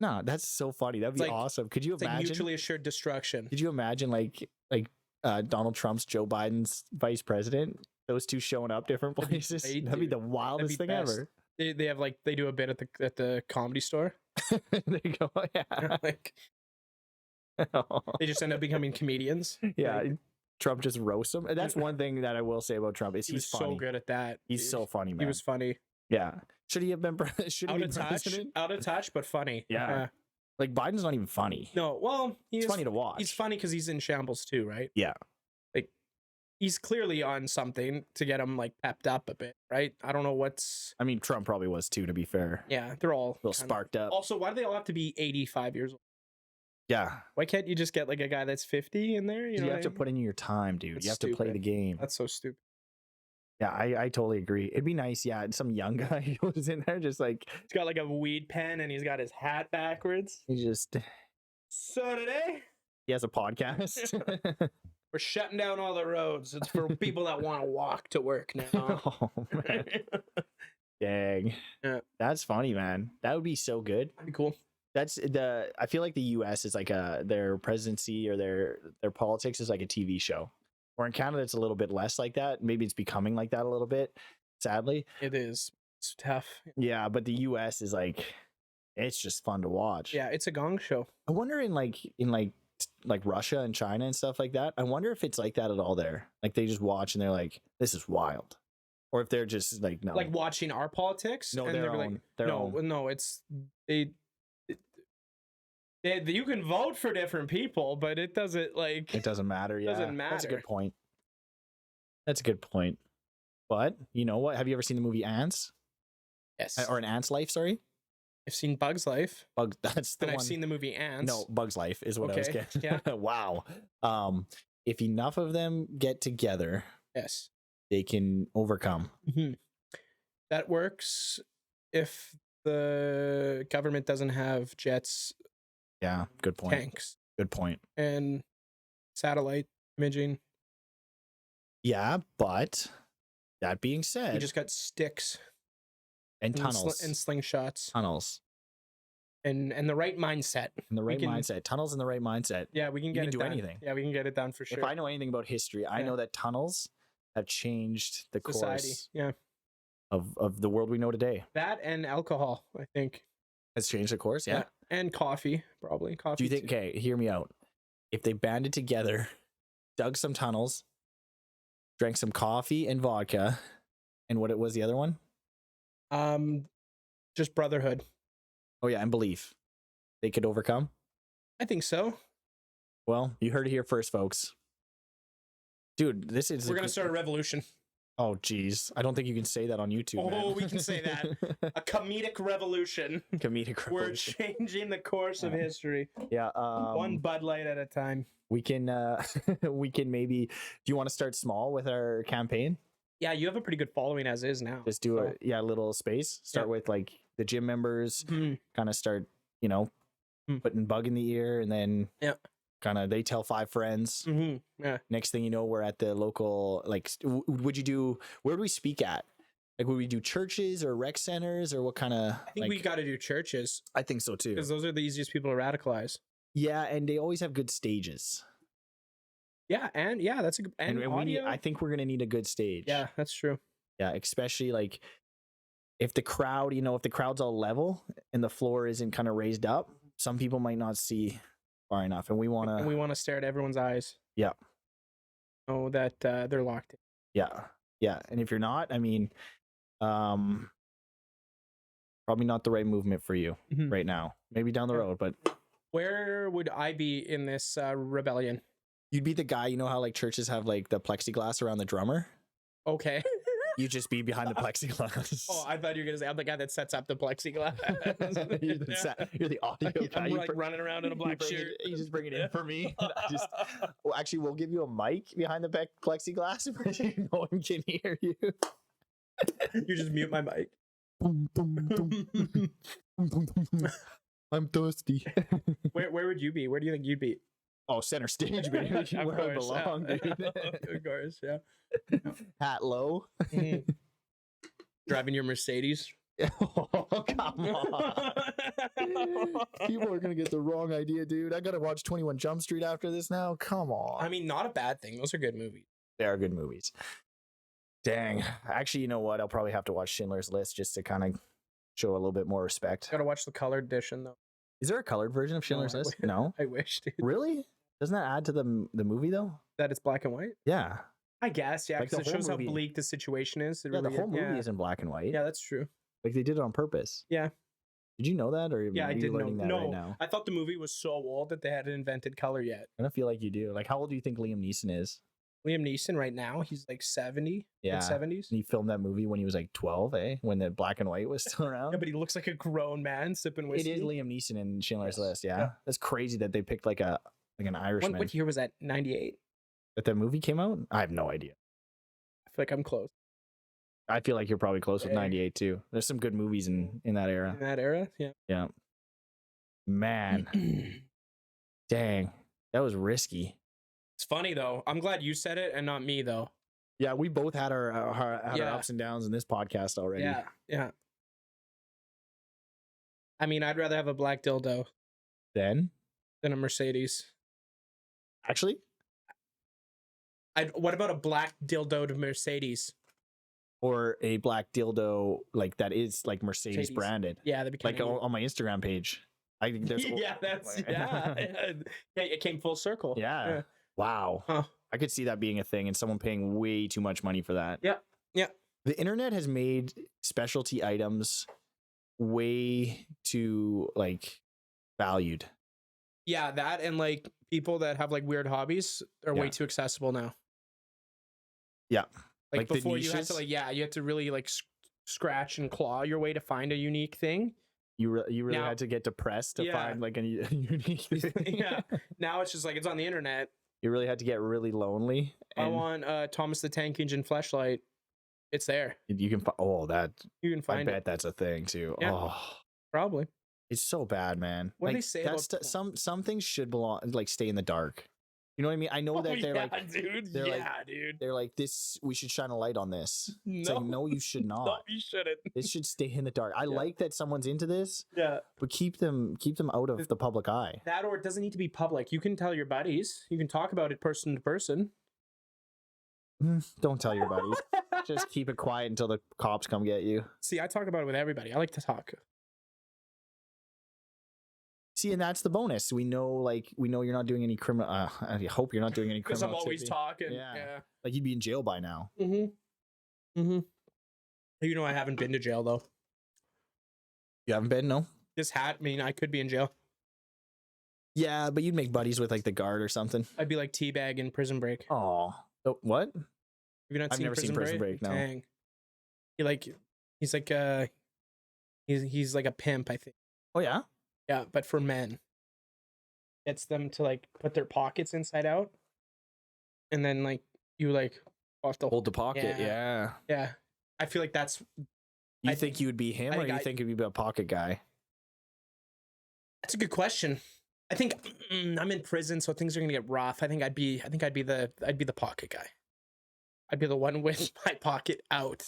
No, that's so funny. That'd be awesome. Could you imagine? Like mutually assured destruction. Could you imagine like Donald Trump's Joe Biden's vice president? Those two showing up different places. That'd be the wildest thing ever. They have they do a bit at the Comedy Store. There you go. Yeah. Like they just end up becoming comedians. Yeah. Trump just roasts him. And that's one thing that I will say about Trump is he's funny. So good at that. He's so funny, man. He was funny. Yeah. Should he have been president? Out of touch, but funny. Yeah. Like Biden's not even funny. No, well, he's funny to watch. He's funny because he's in shambles too, right? Yeah. Like he's clearly on something to get him like pepped up a bit, right? I don't know what's. I mean, Trump probably was too, to be fair. Yeah, they're all a little sparked up. Also, why do they all have to be 85 years old? Yeah. Why can't you just get like a guy that's 50 in there? You have to put in your time, dude. You have to play the game. That's so stupid. Yeah, I totally agree. It'd be nice, yeah, some young guy who's in there just like he's got like a weed pen and he's got his hat backwards. He just so today he has a podcast. We're shutting down all the roads. It's for people that want to walk to work now. Oh, man. Dang. Yeah. That's funny, man. That would be so good. That'd be cool. I feel like the US is like their presidency or their politics is like a TV show. Or in Canada, it's a little bit less like that. Maybe it's becoming like that a little bit, sadly. It is. It's tough. Yeah, but the US is like, it's just fun to watch. Yeah, it's a gong show. I wonder in Russia and China and stuff like that, I wonder if it's like that at all there. Like they just watch and they're like, this is wild. Or if they're just like, no. Like watching our politics? No, and their own. Like, no, it's... you can vote for different people, but it doesn't like it doesn't matter. Yeah, doesn't matter. That's a good point. That's a good point. But you know what? Have you ever seen the movie Ants? Yes. Or An Ant's Life? Sorry. I've seen Bug's Life. That's the one. I've seen the movie Ants. No, Bug's Life is what I was getting. Yeah. Wow. If enough of them get together, yes, they can overcome. Mm-hmm. That works if the government doesn't have jets. Yeah, good point. Tanks. Good point. And satellite imaging. Yeah, but that being said, you just got sticks and tunnels and slingshots. Tunnels. And the right mindset. And the right mindset. Tunnels in the right mindset. Yeah, we can get it do done. Anything. Yeah, we can get it done for sure. If I know anything about history, I know that tunnels have changed the course of the world we know today. That and alcohol, I think. Has changed the course, yeah. And coffee, probably. Coffee. Do you think, okay, hear me out. If they banded together, dug some tunnels, drank some coffee and vodka, and what it was the other one? Just brotherhood. Oh yeah, and belief. They could overcome? I think so. Well, you heard it here first, folks. Dude, this is... We're going to start a revolution. Oh, geez. I don't think you can say that on YouTube, Oh, man. we can say that. A comedic revolution. Comedic revolution. We're changing the course of history. Yeah. One Bud Light at a time. We can maybe... Do you want to start small with our campaign? Yeah, you have a pretty good following as is now. Just do a little space. Start with like the gym members. Kind of start, putting Bug in the ear, and then kind of they tell 5 friends. Yeah. Next thing you know, we're at the local, like, where do we speak at? Like, would we do churches or rec centers, or what kind of? I think we got to do churches. I think so too. Because those are the easiest people to radicalize. Yeah, and they always have good stages. Yeah, that's a good. And audio. I think we're gonna need a good stage. Yeah, that's true. Yeah, especially like if the crowd, if the crowd's all level and the floor isn't kind of raised up, some people might not see far enough, and we want And we to. want to stare at everyone's eyes. Yeah. Know that they're locked in. Yeah. And if you're not, I mean, probably not the right movement for you Mhm. right now. Maybe down the Yeah. road, but Where would I be in this rebellion? you'd be the guy. You know how like churches have like the plexiglass around the drummer. Okay. You just be behind the plexiglass. Oh, I thought you were gonna say I'm the guy that sets up the plexiglass. you're the audio guy. I'm You like running around in a black shirt. You just bring it in for me. Well, actually, we'll give you a mic behind the plexiglass, but no one can hear you. You just mute my mic. Boom, boom, boom, boom, boom, boom. I'm thirsty. Where would you be? Where do you think you'd be? Oh, center stage, baby. Of Where I course, belong, yeah. dude. Of course, yeah. Hat low. Mhm. Driving your Mercedes. Oh, come on. People are gonna get the wrong idea, dude. I gotta watch 21 Jump Street after this now. Come on. I mean, not a bad thing. Those are good movies. They are good movies. Dang. Actually, you know what? I'll probably have to watch Schindler's List just to kind of show a little bit more respect. Gotta watch the colored edition though. Is there a colored version of Schindler's I List? wish. No. I wish, dude. Really? Doesn't that add to the movie though? That it's black and white. Yeah. I guess, yeah, Like, because the it whole shows movie- how bleak the situation is. It Yeah, the really whole movie yeah. is in black and white. Yeah, that's true. Like they did it on purpose. Yeah. Did you know that, or Yeah, are I you did know. learning that No, right now? I thought the movie was so old that they hadn't invented color yet. I don't feel like you do. Like, how old do you think Liam Neeson is? Liam Neeson right now, he's like 70, Yeah. mid-70s. And he filmed that movie when he was like 12, eh? When the black and white was still around. Yeah, but he looks like a grown man sipping It whiskey. is Liam Neeson in Schindler's Yes. List, yeah? Yeah. That's crazy that they picked like an Irishman. What year was that? 98? That the movie came out? I have no idea. I feel like I'm close. I feel like you're probably close with Yeah. 98 too. There's some good movies in that era. In that era? Yeah. Yeah. Man, dang. That was risky. It's funny though. I'm glad you said it and not me though. Yeah, we both had our Yeah. ups and downs in this podcast already. Yeah. Yeah. I mean, I'd rather have a black dildo Then, than a Mercedes. actually, What about a black dildo to Mercedes? or a black dildo like that is like Mercedes Mercedes. branded, Yeah, that'd be like kind on my Instagram page. I think there's yeah, that's yeah. Yeah, it came full circle. Yeah. Wow. Huh. I could see that being a thing and someone paying way too much money for that. Yeah. Yeah. The internet has made specialty items way too like valued. Yeah, that and like people that have like weird hobbies are way Yeah. too accessible now. Yeah. Like, Like the before you had to niches? you had to really like scratch and claw your way to find a unique thing. You really Now- had to get depressed to Yeah. find like a unique thing. Yeah. Now it's just like it's on the internet. You really had to get really lonely. I And want Thomas the Tank Engine flashlight. It's there. you can that You can I find bet it. that's a thing too. Yeah. Oh, Probably. it's so bad, man. What do like, they say that's about some things should belong like stay in the dark. You know what I mean? I know that they're like dude. they're like- Dude. they're like this. We should shine a light on this. It's No. like no, you should No, not. you shouldn't. This should stay in the dark. I Yeah. like that someone's into this, Yeah. but keep them out of the public eye. That or it doesn't need to be public. You can tell your buddies. You can talk about it person to person. Don't tell your buddies. Just keep it quiet until the cops come get you. See, I talk about it with everybody. I like to talk. See, and that's the bonus. We know you're not doing any criminal. I hope you're not doing any Because criminal. I'm always activity. talking. Yeah. Yeah. Like you'd be in jail by now. Mm-hmm. Mm-hmm. You know I haven't been to jail though. You haven't been, no? This hat, I mean, I could be in jail. Yeah, but you'd make buddies with like the guard or something. I'd be like Teabag in Prison Break. Have Oh, what? you not I've seen never seen Prison Break, no. Dang. He's like a pimp, I think. Oh yeah. Yeah, but for men. Gets them to like put their pockets inside out. And then like you like off the Hold the pocket. Yeah. Yeah. Yeah. I feel like that's You I think you would be him, I or think you I- think you'd be a pocket guy? That's a good question. I think I'm in prison, so things are gonna get rough. I think I'd be the pocket guy. I'd be the one with my pocket out.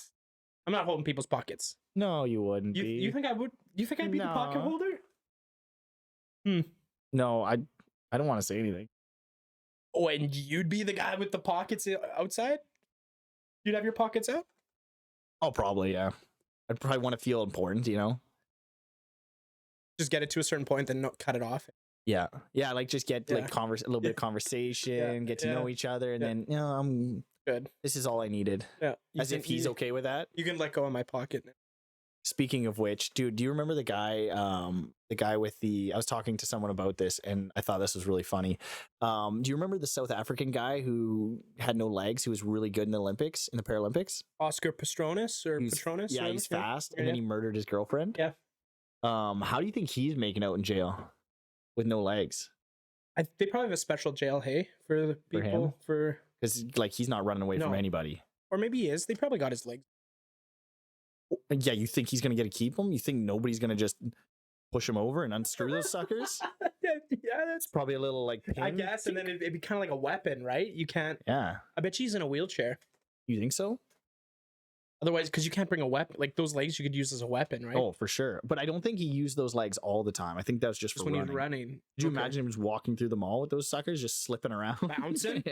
I'm not holding people's pockets. No, you wouldn't be. You think I would? You think I'd be the pocket No. holder? No, I don't want to say anything. Oh, and you'd be the guy with the pockets outside? You'd have your pockets out? Oh, probably, yeah. I'd probably want to feel important, you know? Just get it to a certain point, then cut it off. Yeah, like just get like Yeah. a little bit of conversation, get to know each other, and then I'm good. This is all I needed. Yeah, As if he's okay with that. You can let go of my pocket now. Speaking of which, dude, do you remember the guy with I was talking to someone about this and I thought this was really funny. Do you remember the South African guy who had no legs, who was really good in the Olympics, in the Paralympics? Oscar Pistorius or Patronus? Yeah, he's fast, and then he murdered his girlfriend. Yeah. How do you think he's making out in jail with no legs? They probably have a special jail, hey, for the people because like he's not running away from anybody. Or maybe he is. They probably got his legs. Yeah, you think he's gonna get to keep them? You think nobody's gonna just push him over and unscrew those suckers? Yeah, that's probably a little like pin. I guess, and then it'd be kind of like a weapon, right? You can't. Yeah. I bet she's in a wheelchair. You think so? Otherwise, because you can't bring a weapon, like those legs you could use as a weapon, right? Oh, for sure. But I don't think he used those legs all the time. I think that was just for when running. He was running. Could you imagine him just walking through the mall with those suckers, just slipping around, bouncing?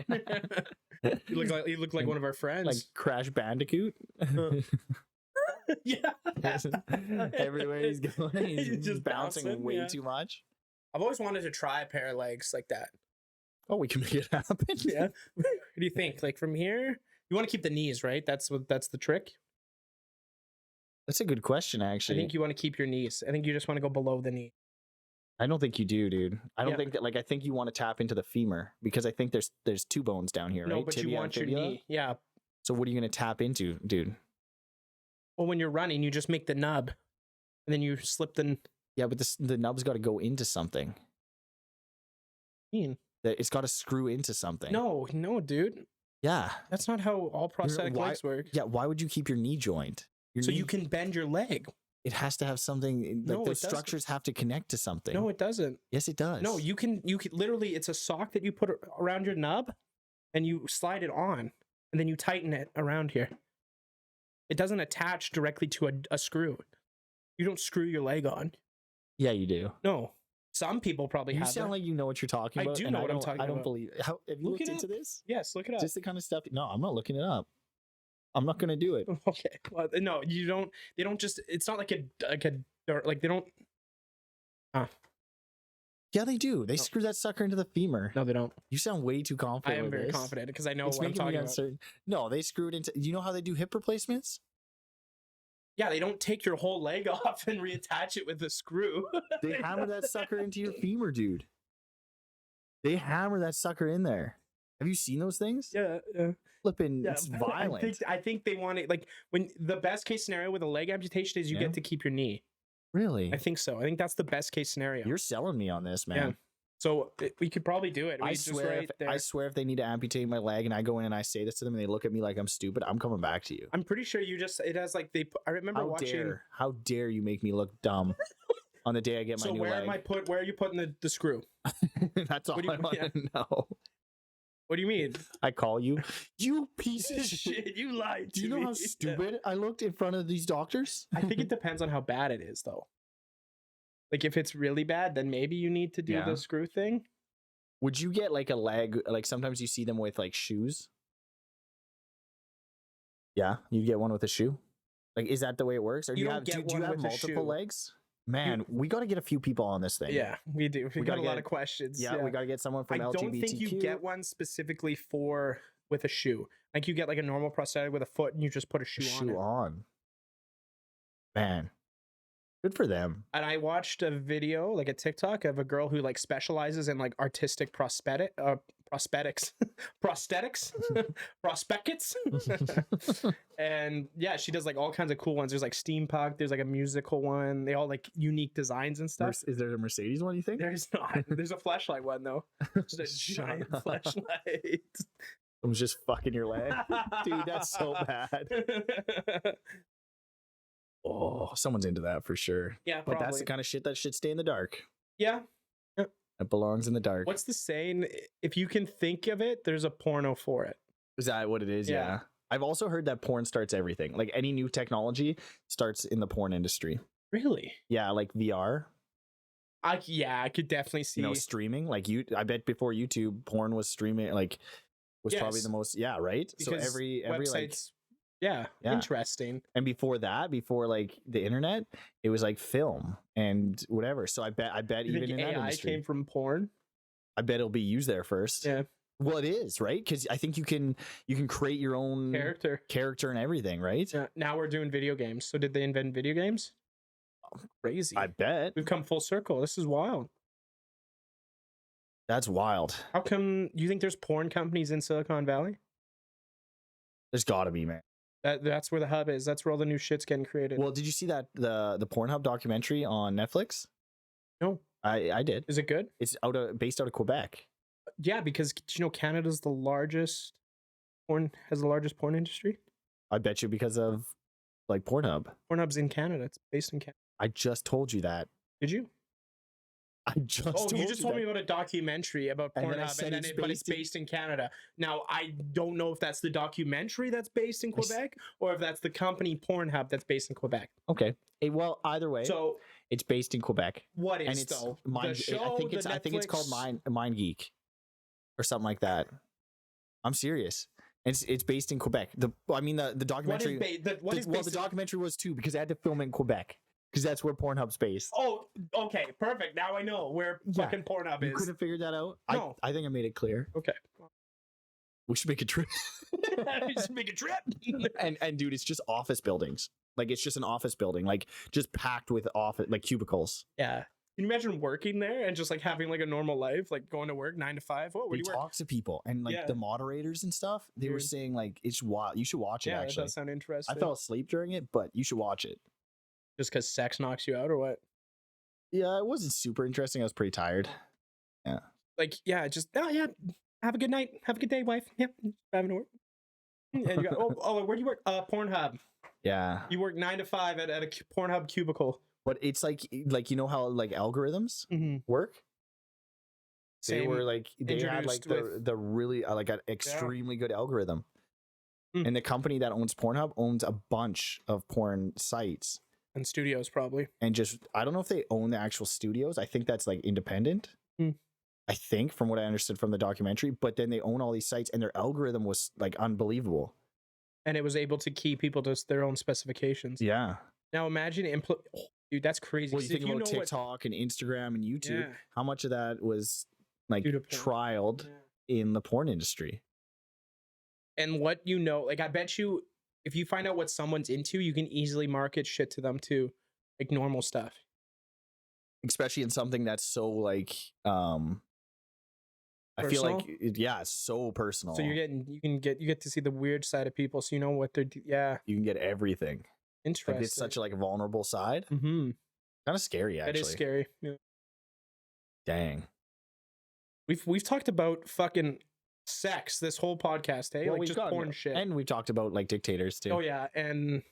He looked like one of our friends, like Crash Bandicoot. Yeah. Everywhere he's going, he's just bouncing way too much. I've always wanted to try a pair of legs like that. Oh, we can make it happen. Yeah. What do you think? Like from here, you want to keep the knees, right? That's the trick. That's a good question, actually. I think you want to keep your knees. I think you just want to go below the knee. I don't think you do, dude. I don't think that. Like, I think you want to tap into the femur because I think there's two bones down here, right? No, but Tibia you want your knee. Yeah. So what are you gonna tap into, dude? Well, when you're running, you just make the nub, and then you slip the. Yeah, but the nub's got to go into something. It's got to screw into something. No, dude. Yeah, that's not how all prosthetic legs work. Yeah, why would you keep your knee joint? You can bend your leg. It has to have something. Like, those structures have to connect to something. No, it doesn't. Yes, it does. No, you can literally. It's a sock that you put around your nub, and you slide it on, and then you tighten it around here. It doesn't attach directly to a screw. You don't screw your leg on. Yeah, you do. No. Some people probably have. You sound like you know what you're talking about. I do know what I'm talking about. I don't believe it. Have you looked into this? Yes, look it up. Just the kind of stuff. No, I'm not looking it up. I'm not going to do it. Okay. Well, no, you don't. They don't just. It's not like they don't. Yeah, they do. They screw that sucker into the femur. No, they don't. You sound way too confident. I am very confident because I know what I'm talking about. No, they screw it into. You know how they do hip replacements? Yeah, they don't take your whole leg off and reattach it with a screw. They hammer that sucker into your femur, dude. They hammer that sucker in there. Have you seen those things? Yeah. Flipping, it's violent. I think they want it like when the best case scenario with a leg amputation is you get to keep your knee. Really? I think so. I think that's the best case scenario. You're selling me on this, man. Yeah. So we could probably do it. I swear if they need to amputate my leg and I go in and I say this to them and they look at me like I'm stupid, I'm coming back to you. I'm pretty sure it has like I remember watching. How dare you make me look dumb on the day I get my new leg? Where are you putting the screw? That's all I want to know. What do you mean? I call you piece of shit. You lied to me. Do you know how stupid I looked in front of these doctors? I think it depends on how bad it is, though. Like, if it's really bad, then maybe you need to do the screw thing. Would you get like a leg? Like sometimes you see them with like shoes. Yeah, you get one with a shoe. Like, is that the way it works? Or do you have multiple legs? Man, we got to get a few people on this thing. Yeah, we do. We got a lot of questions. Yeah, we got to get someone from LGBTQ. I don't think you get one specifically with a shoe. Like, you get like a normal prosthetic with a foot and you just put a shoe on. Man, good for them. And I watched a video, like a TikTok, of a girl who like specializes in like artistic prosthetics. And yeah, she does like all kinds of cool ones. There's like steampunk, there's like a musical one. They all like unique designs and stuff. Is there a Mercedes one, you think? There's not. There's a flashlight one though. Just a giant flashlight. I'm just fucking your leg. Dude, that's so bad. Oh, someone's into that for sure. Yeah, but that's the kind of shit that should stay in the dark. Yeah. It belongs in the dark. What's the saying? If you can think of it, there's a porno for it. Is that what it is? Yeah. I've also heard that porn starts everything. Like any new technology starts in the porn industry. Really? Yeah, like VR. I could definitely see. Streaming. Like I bet before YouTube, porn was streaming. Like was probably the most. Yeah, right. Because so every websites like Yeah, Yeah. interesting. And before that, before like the internet, it was like film and whatever. So I bet You even think in that AI industry, came from porn? I bet it'll be used there first. Yeah, Well, it is, right? Because I think you can create your own character. and everything, right? Yeah. Now we're doing video games. So did they invent video games? Crazy. I bet. We've come full circle. This is wild. That's wild. How come you think there's porn companies in Silicon Valley? There's gotta be, man. That's where the hub is. That's where all the new shit's getting created. Well, did you see that the Pornhub documentary on Netflix? No. I did. Is it good? It's based out of Quebec. Yeah, because Canada's the largest has the largest porn industry. I bet you because of like Pornhub. Pornhub's in Canada. It's based in Canada. I just told you that. Did you? I just you just told me about a documentary about And then I Pornhub, said it's but it's based in Canada. Now I don't know if that's the documentary that's based in Quebec or if that's the company Pornhub that's based in Quebec. Okay. Well, either way, So it's based in Quebec. what is And it's though? Mind, The show, I think it's called Mind Geek or something like that. I'm serious. It's based in Quebec. The documentary. The documentary was too because they had to film it in Quebec because that's where Pornhub's based. Oh, okay, perfect. Now I know where fucking Pornhub You is. couldn't have figured that out. No. I think I made it clear. Okay. We should make a trip. We should make a trip. and dude, it's just office buildings. Like it's just an office building, like just packed with office like cubicles. Yeah. Can you imagine working there and just like having like a normal life, like going to work 9 to 5? Oh, where They do you work? talk to people and like Yeah. the moderators and stuff. They were Weird. saying like it's wild. You should watch it. Yeah, that Actually, does sound I interesting. fell asleep during it, but you should watch it. Just because sex knocks you out or what? Yeah, it wasn't super interesting. I was pretty tired. Like, yeah, just, oh, yeah, have a good night. Have a good day, wife. Yep, driving to work. And you go, oh, where do you work? Pornhub. Yeah, You work 9 to 5 at a Pornhub cubicle. but it's like you know how like algorithms work. They Same were like they had like introduced with- the really like an extremely good algorithm. Mm. And the company that owns Pornhub owns a bunch of porn sites. and studios probably. And just I don't know if they own the actual studios. I think that's like independent. Hmm. I think from what I understood from the documentary, but then they own all these sites and their algorithm was like unbelievable. And it was able to key people to their own specifications. Yeah. Now imagine dude, that's crazy. Well, you 'Cause think about TikTok and Instagram and YouTube, Yeah. how much of that was like Due to porn. trialed Yeah. in the porn industry? And what like I bet you if you find out what someone's into, you can easily market shit to them too, like normal stuff. Especially in something that's so like I feel like Personal? it's so personal. So you get to see the weird side of people, so you know what they're you can get everything. interesting. Like it's such a like vulnerable side. Mm-hmm. Kind of scary actually. That is scary. Yeah. Dang. We've talked about fucking sex this whole podcast, hey? Well, Like we've just gotten- porn shit. And we talked about like dictators too. Oh yeah, and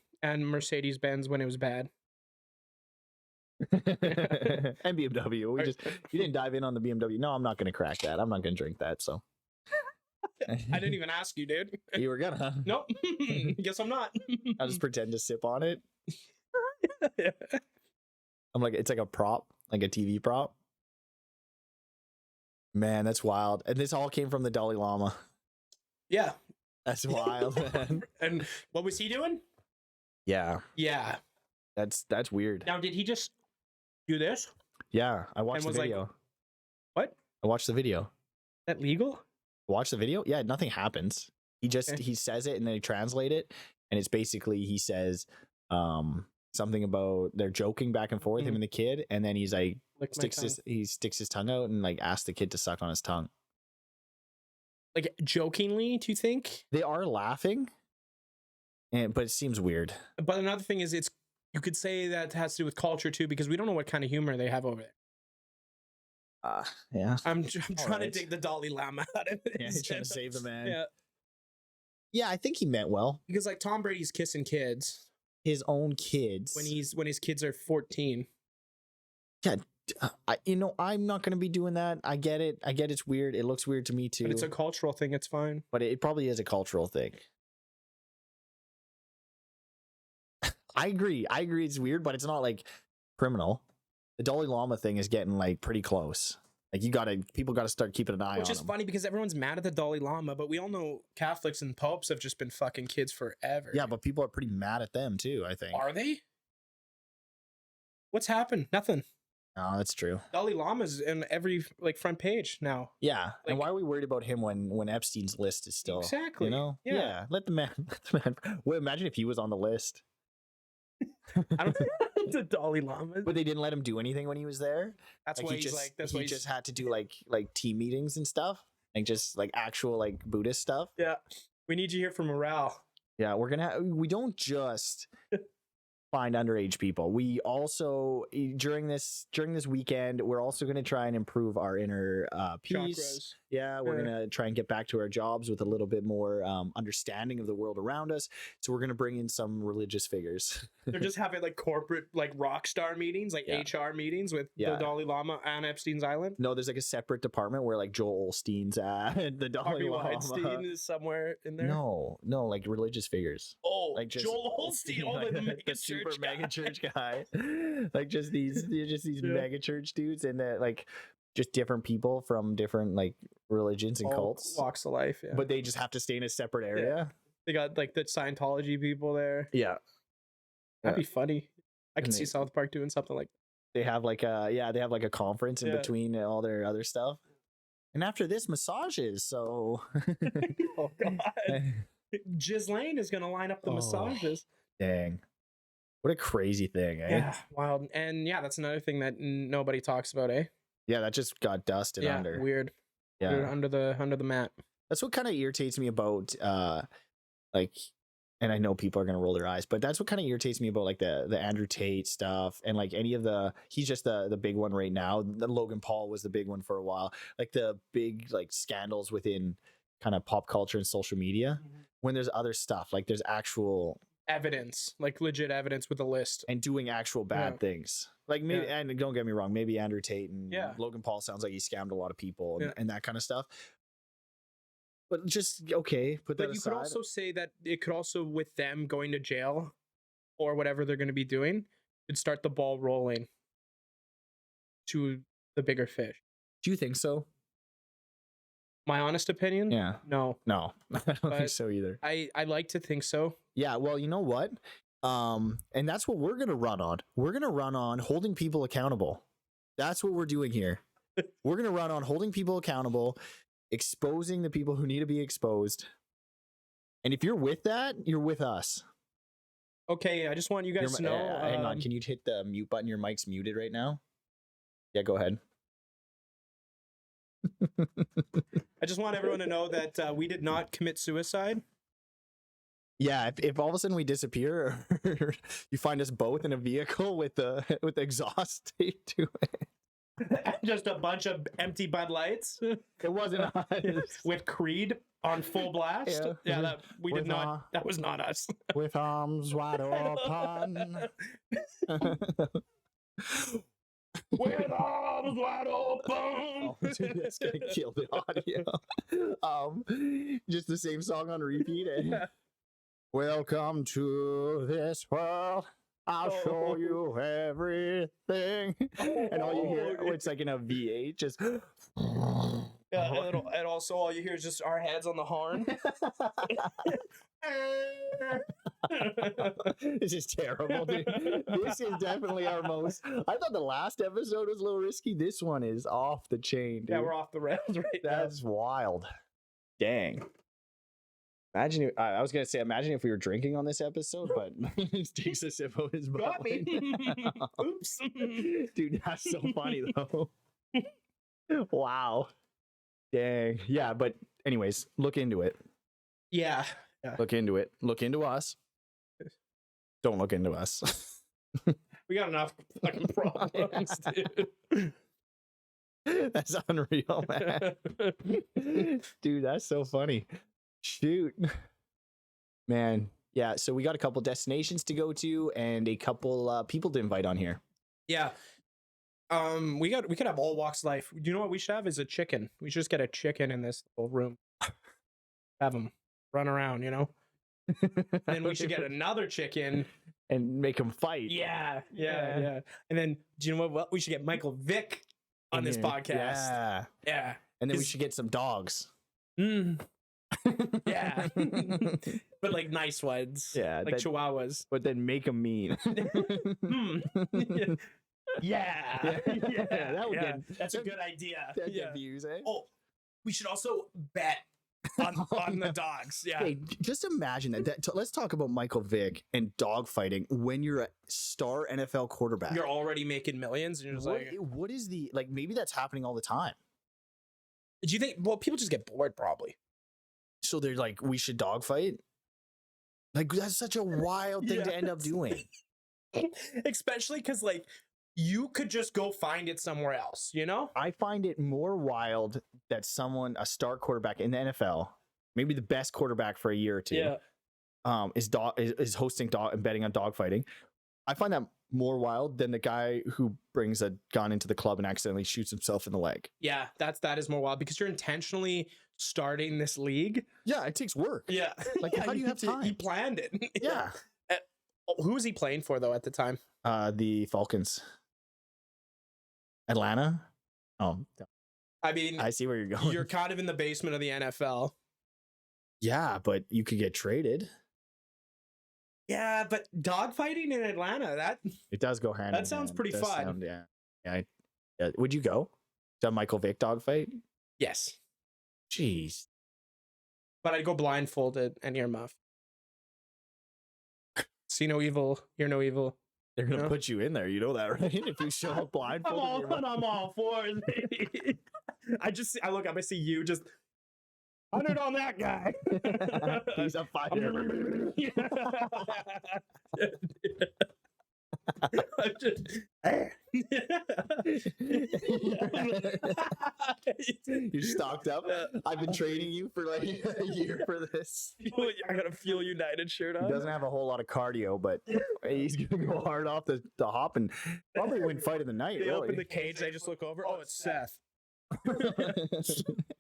Mercedes Benz when it was bad. And BMW. You didn't dive in on the BMW. No, I'm not gonna crack that. I'm not gonna drink that. So I didn't even ask you, dude. you were gonna. Nope. Guess I'm not. I'll just pretend to sip on it. I'm like, it's like a prop, like a TV prop. Man, that's wild. And this all came from the Dalai Lama. Yeah. That's wild, man. And what was he doing? Yeah, Yeah. that's weird. Now, did he just do this? Yeah, I watched the was like, video. What? I watched the video. Is that legal? Watch the video. Yeah, nothing happens. He just Okay. he says it and then he translate it, and it's basically he says something about they're joking back and forth, him and the kid, and then he's like Lick my sticks tongue. his tongue out and like asks the kid to suck on his tongue. Like jokingly, do you think? They are laughing, but it seems weird. But another thing is, you could say that has to do with culture too, because we don't know what kind of humor they have over there. Yeah. I'm trying to right. dig the Dalai Lama out of it. Yeah, he's trying to save the man. Yeah, Yeah, I think he meant well. because like Tom Brady's kissing kids His own kids. when his kids are 14. Yeah, I'm not going to be doing that. I get it. I get it's weird. It looks weird to me too. But it's a cultural thing. It's fine. But it probably is a cultural thing. I agree. It's weird, but it's not like criminal. The Dalai Lama thing is getting like pretty close. Like people gotta start keeping an eye on Which is him. funny because everyone's mad at the Dalai Lama, but we all know Catholics and popes have just been fucking kids forever. Yeah, but people are pretty mad at them too, I think. Are they? What's happened? Nothing. No, that's true. Dalai Lama's in every like front page now. Yeah, and Like- why are we worried about him when Epstein's list is still Exactly. You know, Yeah. Let the man. Well, imagine if he was on the list, I don't the Dalai Lama. but they didn't let him do anything when he was there. That's Like, why he he's just, like. That's he why he's just had to do like team meetings and stuff, like just like actual like Buddhist stuff. yeah. We need you here for morale. Yeah, we don't just find underage people. We also during this weekend, we're also going to try and improve our inner peace. Chakras. Yeah, we're Yeah. going to try and get back to our jobs with a little bit more understanding of the world around us. So we're going to bring in some religious figures. They're just having like corporate like rock star meetings, like Yeah. HR meetings with Yeah. the Dalai Lama on Epstein's Island. No, there's like a separate department where like Joel Osteen's at, the Dalai Harvey Lama. Weinstein is somewhere in there. No, like religious figures. Oh, Like just Joel Holstein, like the mega super church mega guy. church guy. Like just these Yeah. mega church dudes, and like just different people from different like religions and All cults. walks of life. Yeah, But they just have to stay in a separate area. they got like the Scientology people there. Yeah. That'd be funny. I And can see they- South Park doing something like. They have like a conference in Yeah. between all their other stuff. And after this, massages. So Oh God, Ghislaine is gonna line up the Oh. massages. dang. What a crazy thing, eh? Yeah, wild. And yeah, that's another thing that nobody talks about, eh? Yeah, that just got dusted Yeah, under. weird. Yeah. Weird, under the mat. That's what kind of irritates me about like, and I know people are gonna roll their eyes, but that's what kind of irritates me about like the Andrew Tate stuff and like any of he's just the big one right now. The Logan Paul was the big one for a while. Like the big like scandals within kind of pop culture and social media. When there's other stuff, like there's actual Evidence, like legit evidence with a list. and doing actual bad Yeah. things. Like maybe, Yeah. and don't get me wrong, maybe Andrew Tate and Yeah. Logan Paul sounds like he scammed a lot of people and, Yeah. and that kind of stuff. But just okay, put that But you aside. could also say that it could also, with them going to jail or whatever they're going to be doing, could start the ball rolling to the bigger fish. Do you think so? My honest opinion, Yeah. no. No, I don't think But- so either. I like to think so. Yeah, well, you know what? And that's what we're gonna run on. We're gonna run on holding people accountable. That's what we're doing here. We're gonna run on holding people accountable, exposing the people who need to be exposed. And if you're with that, you're with us. Okay, I just want you guys to know. Hang on, can you hit the mute button? Your mic's muted right now. Yeah, go ahead. I just want everyone to know that we did not commit suicide. Yeah, if all of a sudden we disappear, or you find us both in a vehicle with the exhaust taped to it, Just a bunch of empty Bud Lights it wasn't us. with Creed on full blast. Yeah. Yeah, that we did With, not. That was not us. With arms wide open. With arms wide open. Oh, dude, that's gonna kill the audio. Just the same song on repeat. Yeah. Welcome to this world. I'll show you everything. And all you hear, it's like in a V8, just. Yeah, and also all you hear is just our heads on the horn. This is terrible, dude. This is definitely our most. I thought the last episode was a little risky. This one is off the chain, dude. Yeah, we're off the rails right now. That's wild. Dang. Imagine if, I was gonna say, imagine if we were drinking on this episode, but he takes a sip of his Got me. bubbly. Oops. Dude, that's so funny though. Wow. Dang. Yeah, but anyways, look into it. Yeah. Look into it. Look into us. Don't look into us. We got enough fucking problems, dude. That's unreal, man. Dude, that's so funny. Shoot. Man. Yeah, so we got a couple destinations to go to and a couple people to invite on here. Yeah. We could have all walks of life. You know what we should have is a chicken. We should just get a chicken in this little room. Have them run around, you know? Then we should get another chicken. and make them fight. Yeah. Yeah. And then do you know what? We should get Michael Vick on this podcast. Yeah. Yeah. And then we should get some dogs. Mm. Yeah. But like nice ones. Yeah. Like chihuahuas. But then make them mean. Yeah. That would get, That's a good idea. that'd get views, eh? Oh, we should also bet on the dogs. Yeah. Hey, just imagine that. Let's talk about Michael Vick and dog fighting when you're a star NFL quarterback. You're already making millions and you're just like, what is the, like, maybe that's happening all the time. do you think, well, people just get bored probably. So they're like, we should dog fight? Like, that's such a wild thing to end up doing. Especially because, like, you could just go find it somewhere else, you know? I find it more wild that a star quarterback in the NFL, maybe the best quarterback for a year or two, is hosting dog and betting on dog fighting. I find that more wild than the guy who brings a gun into the club and accidentally shoots himself in the leg. Yeah, that is more wild because you're intentionally starting this league. Yeah, it takes work. Yeah. Like, how do you have time? He planned it. Yeah. Who was he playing for, though, at the time? The Falcons. Atlanta? Oh, I mean, I see where you're going. You're kind of in the basement of the NFL. Yeah, but you could get traded. Yeah, but dogfighting in Atlanta, it does go hand in hand. That sounds pretty fun. Yeah. Would you go to a Michael Vick dogfight? Yes. Jeez. But I'd go blindfolded and earmuffed. See no evil, hear no evil. They're gonna put you in there. You know that, right? If you show up blindfolded, I'm all for it. I look up, I see you just 100 on that guy. He's a fighter. You're stocked up. I've been training you for like a year for this. I got a Feel United shirt on. He doesn't have a whole lot of cardio, but he's gonna go hard off the hop and probably win fight of the night. They really. open the cage, I just look over. Oh, it's Seth. Wait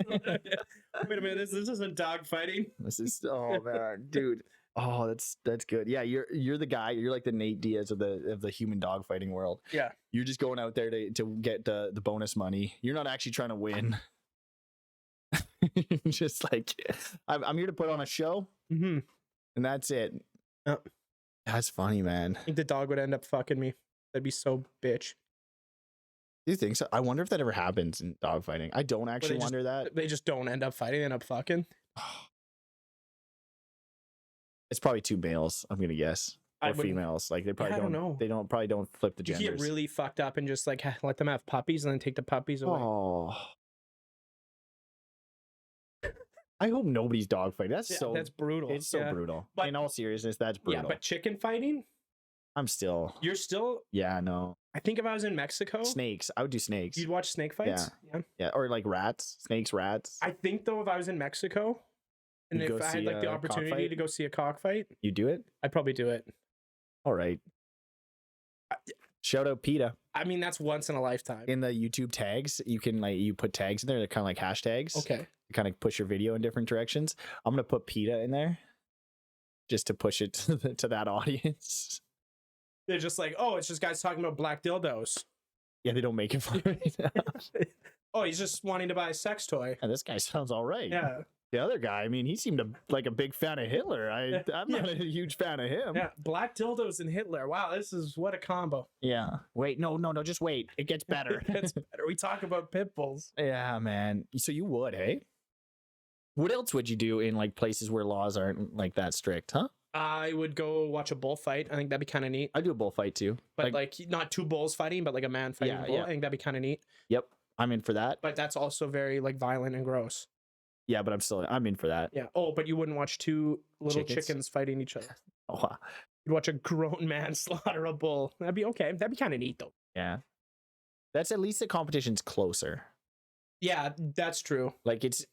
a minute, this isn't dog fighting. This is, oh man, dude. Oh, that's good. Yeah, you're the guy. You're like the Nate Diaz of the human dog fighting world. Yeah, you're just going out there to get the bonus money. You're not actually trying to win. Just like, I'm here to put on a show, and that's it. Oh. That's funny, man. I think the dog would end up fucking me. That'd be so bitch. Do you think so? I wonder if that ever happens in dog fighting. I don't actually wonder that. They just don't end up fighting. They end up fucking. It's probably two males, I'm gonna guess, or females. Like they probably don't know. They probably don't flip the You genders. get really fucked up and just like let them have puppies and then take the puppies away. Oh, I hope nobody's dog fighting. That's brutal. It's so brutal. But in all seriousness, that's brutal. Yeah, but chicken fighting. You're still. Yeah, no. I think if I was in Mexico, snakes. I would do snakes. You'd watch snake fights. Yeah, or like rats, snakes, rats. I think though, if I was in Mexico. And if I had like the opportunity to go see a cockfight, you do it? I'd probably do it. All right. Shout out PETA. I mean, that's once in a lifetime. In the YouTube tags, you can you put tags in there. They're kind of like hashtags. Okay. You kind of push your video in different directions. I'm gonna put PETA in there, just to push it to that audience. They're just like, oh, it's just guys talking about black dildos. Yeah, they don't make it for right now. Oh, he's just wanting to buy a sex toy. And this guy sounds all right. Yeah. The other guy, I mean, he seemed like a big fan of Hitler. I'm not a huge fan of him. Yeah, black dildos and Hitler. Wow, what a combo. Yeah. Wait, no, just wait. It gets better. It gets better. We talk about pit bulls. Yeah, man. So you would, hey? What else would you do in like places where laws aren't like that strict, huh? I would go watch a bullfight. I think that'd be kind of neat. I do a bullfight too. But like not two bulls fighting, but like a man fighting a bull. I think that'd be kind of neat. Yep. I'm in for that. But that's also very like violent and gross. Yeah, but I'm in for that. Yeah. Oh, but you wouldn't watch two little chickens fighting each other. Oh, wow. You'd watch a grown man slaughter a bull. That'd be okay. That'd be kind of neat though. Yeah. That's at least the competition's closer. Yeah, that's true. Like it's,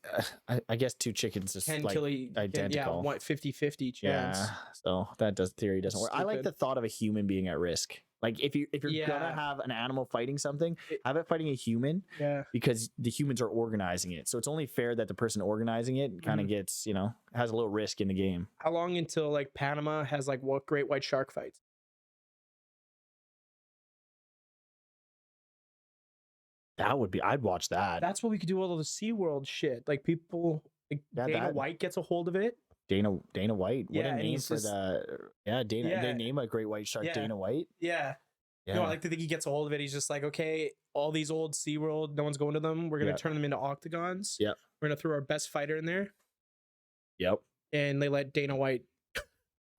I guess two chickens is like identical. Yeah, what 50-50 chance. Yeah, so theory doesn't work. I like the thought of a human being at risk. Like if you're gonna have an animal fighting something, have it fighting a human. Yeah. Because the humans are organizing it, so it's only fair that the person organizing it kind of gets, has a little risk in the game. How long until like Panama has like what great white shark fights? That would be. I'd watch that. That's what we could do all of the SeaWorld shit. Like people, like Yeah, Dana that- White gets a hold of it. Dana White. What Yeah, a and name he's for just- Dana. Yeah. They name a great white shark Yeah. Dana White. Yeah. Yeah. No, I like to think he gets a hold of it. He's just like, okay, all these old SeaWorld, no one's going to them. We're gonna Yeah. turn them into octagons. Yep. We're gonna throw our best fighter in there, Yep. and they let Dana White.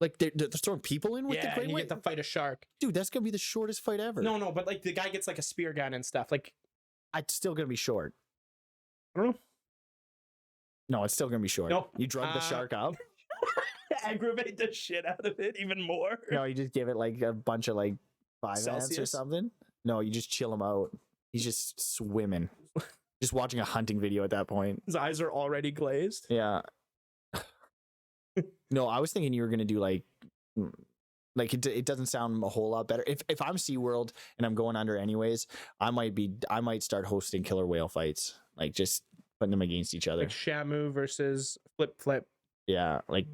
Like they're throwing people in with the Yeah, great and you white. get to fight a shark. Dude, that's gonna be the shortest fight ever. No, but like the guy gets like a spear gun and stuff. Like It's still gonna be short. I don't know. No, it's still gonna be short. Nope. You drug the shark up. Aggravate the shit out of it even more. No, you just give it like a bunch of like 5 ants or Celsius? something. No, you just chill him out. He's just swimming. Just watching a hunting video at that point. His eyes are already glazed. Yeah. No, I was thinking you were gonna do like it doesn't sound a whole lot better. If I'm SeaWorld and I'm going under anyways, I might start hosting killer whale fights. Like just putting them against each other. Like Shamu versus Flip. Yeah. Like,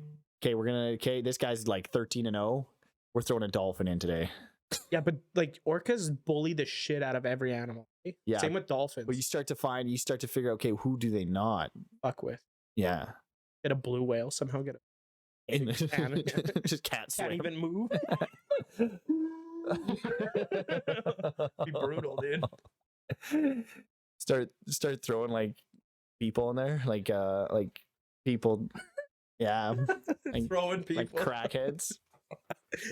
okay, this guy's like 13-0. We're throwing a dolphin in today. Yeah, but like orcas bully the shit out of every animal. Eh? Yeah. Same with dolphins. But you start to figure out, okay, who do they not? fuck with. Yeah. Get a blue whale somehow. Get a And Can't- just can't can't swim. even move. Be brutal, dude. Start throwing like people in there, like people, yeah, like, Throwing people. like crackheads,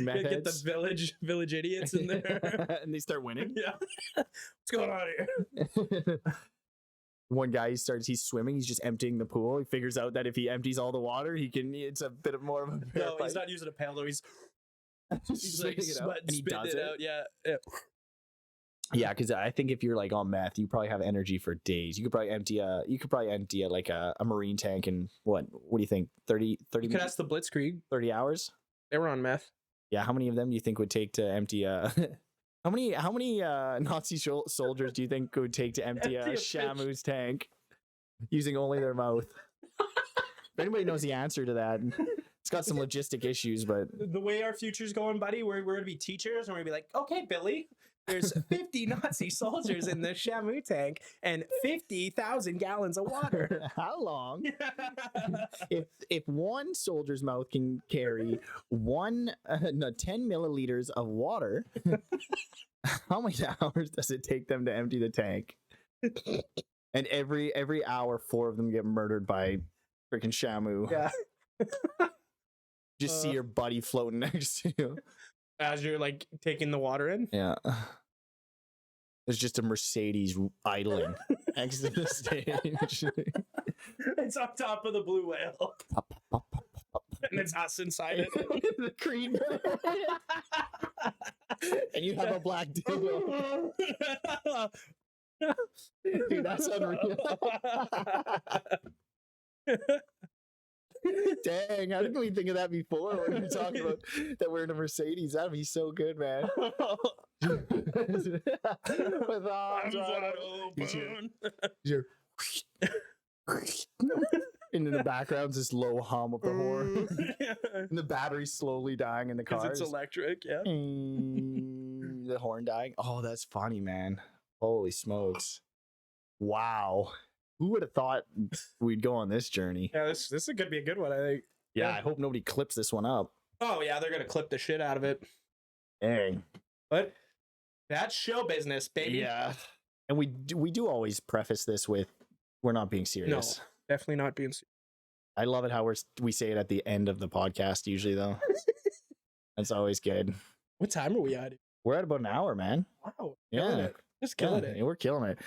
Gotta get the methheads. village idiots in there. And they start winning. Yeah. What's going on here? One guy he's swimming, he's just emptying the pool. He figures out that if he empties all the water, it's a bit of more of a fair No, he's fight. not using a pail though. He's Spitting like it out, and he spitting does it it. out. Yeah. Yeah, because I think if you're like on meth, you probably have energy for days. You could probably empty like a marine tank in what do you think, 30 You could minutes, ask the Blitzkrieg. 30 hours? They were on meth. Yeah, how many of them do you think would take to empty how many Nazi soldiers do you think would take to empty Empty a a fish. Shamu's tank using only their mouth? If anybody knows the answer to that, it's got some logistic issues, but The way our future's going, buddy, we're gonna be teachers and we're gonna be like, okay, Billy, there's 50 Nazi soldiers in the Shamu tank and 50,000 gallons of water. how long? If one soldier's mouth can carry 10 milliliters of water, how many hours does it take them to empty the tank? And every hour, 4 of them get murdered by freaking Shamu. Yeah. Just see your buddy floating next to you. As you're like taking the water in. Yeah. There's just a Mercedes idling next to the stage. It's on top of the blue whale. And it's us inside it. The cream. And you have a black dildo. Dude, that's unreal. Dang, how didn't we think of that before when we were talking about that we're in a Mercedes? That'd be so good, man. With arms wide open. You're- And in the background's this low hum of the horn. And the battery's slowly dying in the car. Because it's electric, yeah. The horn dying. Oh, that's funny, man. Holy smokes. Wow. Who would have thought we'd go on this journey? Yeah, this could be a good one, I think. Yeah, Yeah. I hope nobody clips this one up. Oh yeah, they're gonna clip the shit out of it. Dang. But that's show business, baby. Yeah. And we do always preface this with, we're not being serious. Definitely not being. I love it how we say it at the end of the podcast usually, though. That's always good. What time are we at? We're at about an hour, man. Wow. Yeah. Killing it. Just killing Yeah, it. we're killing it.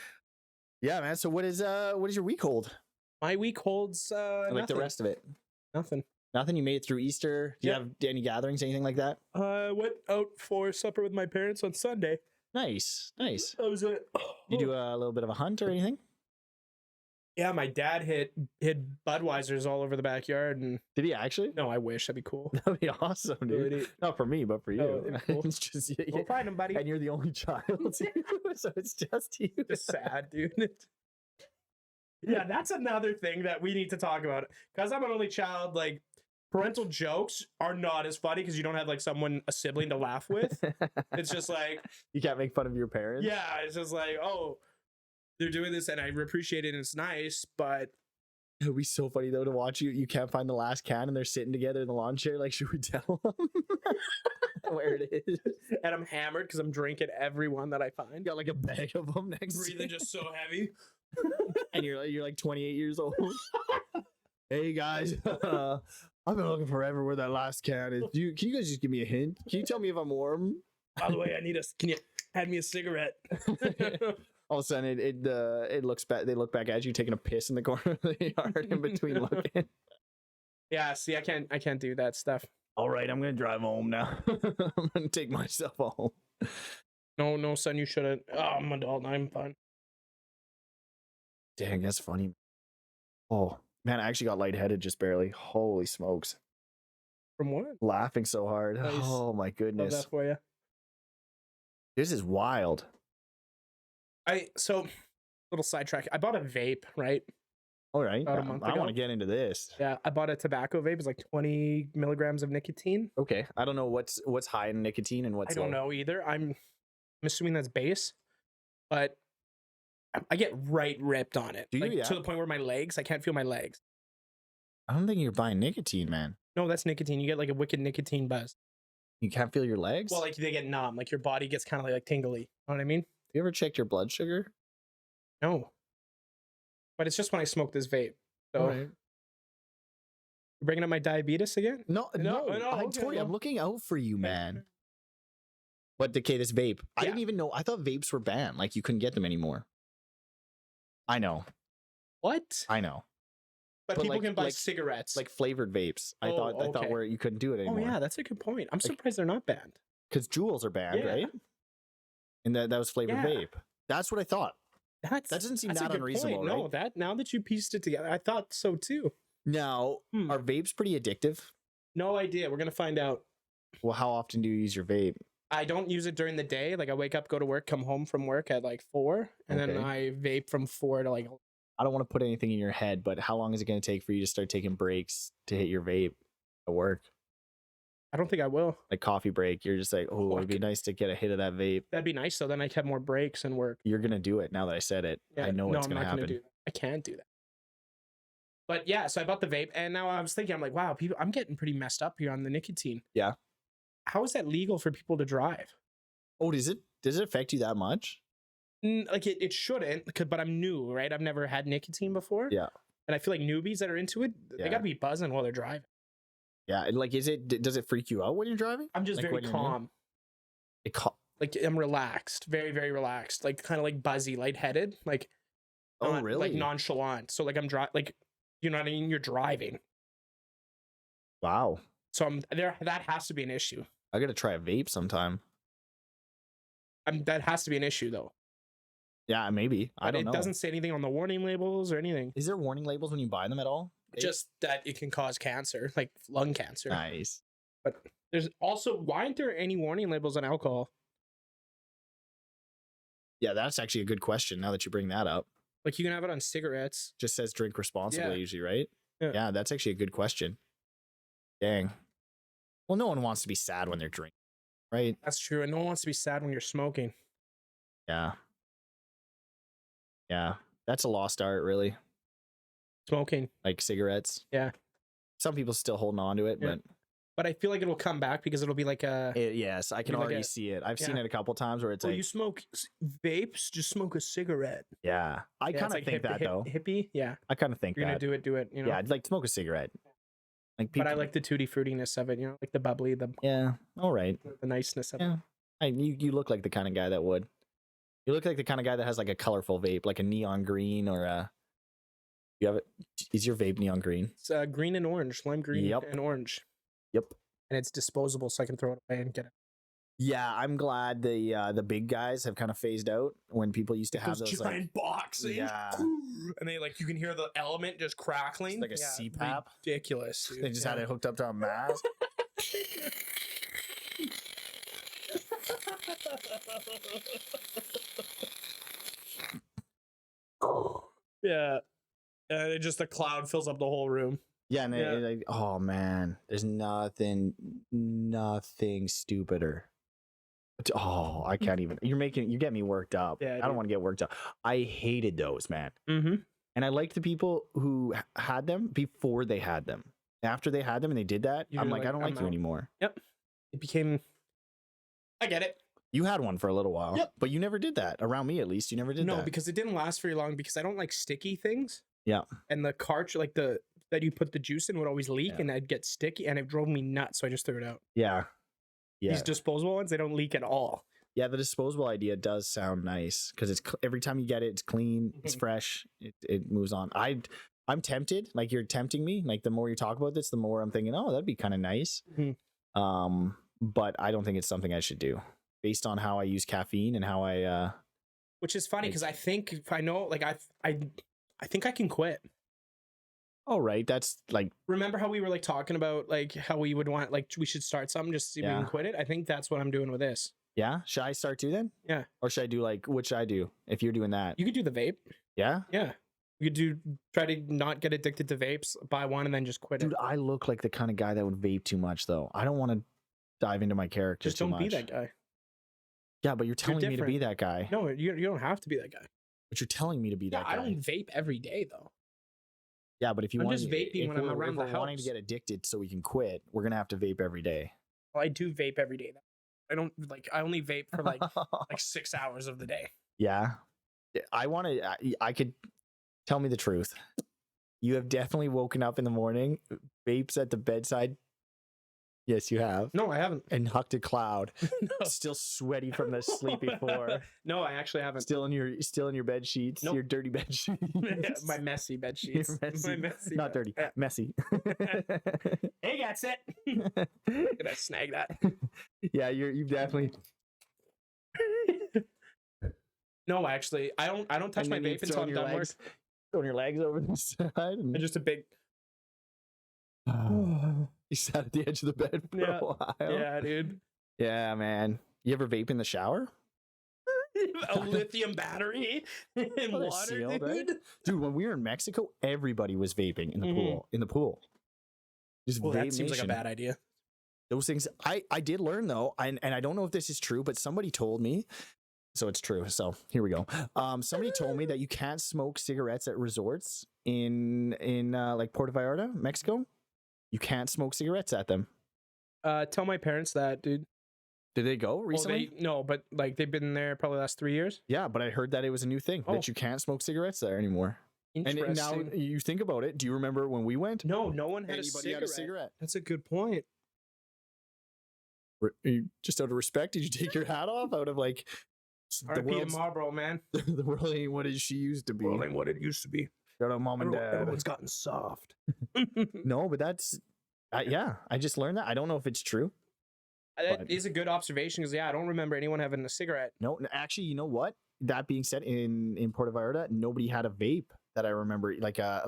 Yeah, man. So what is your week hold? My week holds Like nothing. the rest of it? Nothing. Nothing? You made it through Easter? Do you Yeah. have any gatherings, anything like that? Went out for supper with my parents on Sunday. Nice. Nice. That was it. You do a little bit of a hunt or anything? Yeah, my dad hid Budweisers all over the backyard, and Did he actually? no, I wish that'd be cool. That'd be awesome, dude. Really? Not for me, but for you. Oh, it'd be cool. It's just We'll find him, buddy. and you're the only child, too, so it's just you. Just sad, dude. Yeah, that's another thing that we need to talk about. Because I'm an only child, like parental jokes are not as funny because you don't have like a sibling to laugh with. It's just like, You can't make fun of your parents. yeah, it's just like, oh, they're doing this, and I appreciate it, and it's nice, but It would be so funny though to watch you. You can't find the last can, and they're sitting together in the lawn chair. Like, should we tell them where it is? and I'm hammered because I'm drinking every one that I find. Got like a bag of them next to Breathing you. just so heavy. And you're like 28 years old. Hey guys, I've been looking forever where that last can is. Can you guys just give me a hint? Can you tell me if I'm warm? By the way, can you hand me a cigarette? All of a sudden, it looks back. They look back at you taking a piss in the corner of the yard in between looking. Yeah, see, I can't do that stuff. All right, I'm gonna drive home now. I'm gonna take myself home. No, son, you shouldn't. Oh, I'm an adult. I'm fine. Dang, that's funny. Oh man, I actually got lightheaded just barely. Holy smokes! From what? Laughing so hard. Nice. Oh my Love goodness, that for you. this is wild. So little sidetrack. I bought a vape, right? All right, About a month I ago. want to get into this. Yeah, I bought a tobacco vape. It's like 20 milligrams of nicotine. Okay, I don't know what's high in nicotine and what's I don't low. know either. I'm assuming that's base, but I get right ripped on it. Do you? Like, Yeah. to the point where my legs, I can't feel my legs. I don't think you're buying nicotine, man. No, that's nicotine. You get like a wicked nicotine buzz. You can't feel your legs. Well, like they get numb. Like your body gets kind of like tingly. You know what I mean? you ever checked your blood sugar? No. But it's just when I smoke this vape. So, All right. you bringing up my diabetes again? No, No, I okay, told you, I'm well. looking out for you, Okay. man. But okay, this vape. I Yeah. didn't even know. I thought vapes were banned. Like you couldn't get them anymore. I know. What? I know. But but people like- can buy like- cigarettes. Like flavored vapes. I Oh, thought okay. where you couldn't do it oh anymore. yeah, that's a good point. I'm surprised they're not banned. Because Juuls are banned, Yeah. right? And that was flavored Yeah. vape. That's what I thought. That doesn't seem that's a that good unreasonable, point. No, right? that now that you pieced it together, I thought so too. Now, Hmm. are vapes pretty addictive? No idea. We're gonna find out. Well, how often do you use your vape? I don't use it during the day. Like I wake up, go to work, come home from work at like 4, and then Okay. I vape from 4 to like. I don't want to put anything in your head, but how long is it going to take for you to start taking breaks to hit your vape at work? I don't think I will. Like coffee break, you're just like, oh, it'd be nice to get a hit of that vape. That'd be nice. So then I'd have more breaks and work. You're going to do it now that I said it. I know it's I'm going to not gonna happen. do that. I can't do that. But yeah, so I bought the vape, and now I was thinking, I'm like, wow, people, I'm getting pretty messed up here on the nicotine. Yeah. How is that legal for people to drive? Oh, does it affect you that much? Like it shouldn't, but I'm new, right? I've never had nicotine before. Yeah. And I feel like newbies that are into it, Yeah. they gotta be buzzing while they're driving. Yeah. Like, does it freak you out when you're driving? I'm just Like, very when you're new? calm. Like I'm relaxed, very, very relaxed. Like kind of like buzzy, lightheaded. Like Oh, not, really? like nonchalant. So like I'm like, you know what I mean? You're driving. Wow. So I'm there. That has to be an issue. I got to try a vape sometime. That has to be an issue though. Yeah, maybe. I But don't it know. doesn't say anything on the warning labels or anything. Is there warning labels when you buy them at all? Just that it can cause cancer, like lung cancer. Nice. But there's also, why aren't there any warning labels on alcohol? Yeah, that's actually a good question now that you bring that up. Like you can have it on cigarettes. Just says drink responsibly Yeah. usually, right? Yeah. Yeah, that's actually a good question. Dang. Well, no one wants to be sad when they're drinking, right? That's true. And no one wants to be sad when you're smoking. Yeah. Yeah. That's a lost art, really. Smoking. Like cigarettes. Yeah. Some people still holding on to it, Yeah. But I feel like it'll come back because it'll be like a. but yes, I can Like already a- see it. I've seen yeah. it a couple times where it's Oh, like, you smoke vapes? Just smoke a cigarette. yeah. I Yeah, it's kind of like think that though. Hippie. Yeah. I kind of think You're that. gonna do it. You know. Yeah, I'd like to smoke a cigarette. Like people. But I like the tutti fruitiness of it. You know, like the bubbly, the Yeah. All right. niceness of it. Yeah. You look like the kind of guy that would. You look like the kind of guy that has like a colorful vape, like a neon green or a. You have it. Is your vape neon green? It's green and orange, lime green Yep. and orange, Yep. and it's disposable, so I can throw it away and get it. Yeah, I'm glad the big guys have kind of phased out when people used to have those giant like, boxes. Yeah. And they like you can hear the element just crackling. like a CPAP. Ridiculous. Dude. They just had it hooked up to a mask. Yeah. And it just a cloud fills up the whole room. Yeah, and Yeah. like, oh man, there's nothing stupider Oh, I can't even. You get me worked up. Yeah, I don't want to get worked up. I hated those, man. Mm-hmm. And I liked the people who had them before they had them. After they had them and they did that, You're I'm like, like, I don't I'm like you out. anymore. Yep. It became. I get it. You had one for a little while, Yep. but you never did that around me. At least you never did that. No, because it didn't last very long. Because I don't like sticky things. Yeah. And the cartridge, like that you put the juice in, would always leak, Yeah. and I'd get sticky, and it drove me nuts. So I just threw it out. Yeah. Yeah. These disposable ones, they don't leak at all. Yeah, the disposable idea does sound nice because it's every time you get it, it's clean, it's fresh, it moves on. I'm tempted, like you're tempting me. Like the more you talk about this, the more I'm thinking, oh, that'd be kind of nice. Mhm. But I don't think it's something I should do based on how I use caffeine and how I. Which is funny because I think if I know, like I think I can quit. Oh right, that's like Remember how we were like talking about like how we would want like we should start something just to see if we Yeah. can quit it? I think that's what I'm doing with this. yeah. Should I start too then? Yeah. Or should I do like what should I do if you're doing that? You could do the vape. Yeah. Yeah. You could try to not get addicted to vapes, buy one and then just quit Dude, it. I look like the kind of guy that would vape too much though. I don't want to dive into my character Just too don't much. be that guy. Yeah, but you're telling me to be that guy. No, you don't have to be that guy. But you're telling me to be Yeah, that guy. I don't vape every day though. Yeah, but if you I'm want just vaping when I'm around the wanting to house. get addicted so we can quit, we're gonna have to vape every day. Well, I do vape every day. I don't like. I only vape for like 6 hours of the day. Yeah, I want to. I could tell me the truth. You have definitely woken up in the morning, vapes at the bedside. Yes, you have. No, I haven't. And hucked a cloud, No. still sweaty from the sleep before. No, I actually haven't. Still in your bed sheets, Nope. your dirty bed sheets. My messy bed Your sheets. messy- My messy not bed- dirty, Yeah. messy. Hey, that's it. Did I snag that? Yeah, you've definitely. No, actually, I don't touch And my then you vape until I'm done work. throwing your legs over the side. And And just a big. you sat at the edge of the bed for Yeah. a while. Yeah, dude. Yeah, man. You ever vape in the shower? A lithium battery and Oh, they're water, sealed, right? dude. Dude, when we were in Mexico, everybody was vaping in the Mhm. pool. In the pool. Just Well, vape that seems like a nation. bad idea. Those things I did learn though, and I don't know if this is true, but somebody told me. So it's true. So here we go. Somebody told me that you can't smoke cigarettes at resorts in like Puerto Vallarta, Mexico. You can't smoke cigarettes at them. Tell my parents that, dude. Did they go recently? No, but like they've been there probably the last 3 years. Yeah, but I heard that it was a new thing Oh. that you can't smoke cigarettes there anymore. And now Interesting. you think about it. Do you remember when we went? No one had Anybody had a cigarette? That's a good point. Just out of respect, did you take your hat off? Out of like the R.I.P. to world's, Marlboro, man. the world ain't what she used to be. Well, ain't what it used to be. Shout out mom and dad. Everyone's gotten soft. No, but that's yeah. I just learned that. I don't know if it's true. That But- is a good observation because I don't remember anyone having a cigarette. No, actually, you know what? That being said, in Puerto Vallarta, nobody had a vape that I remember, like a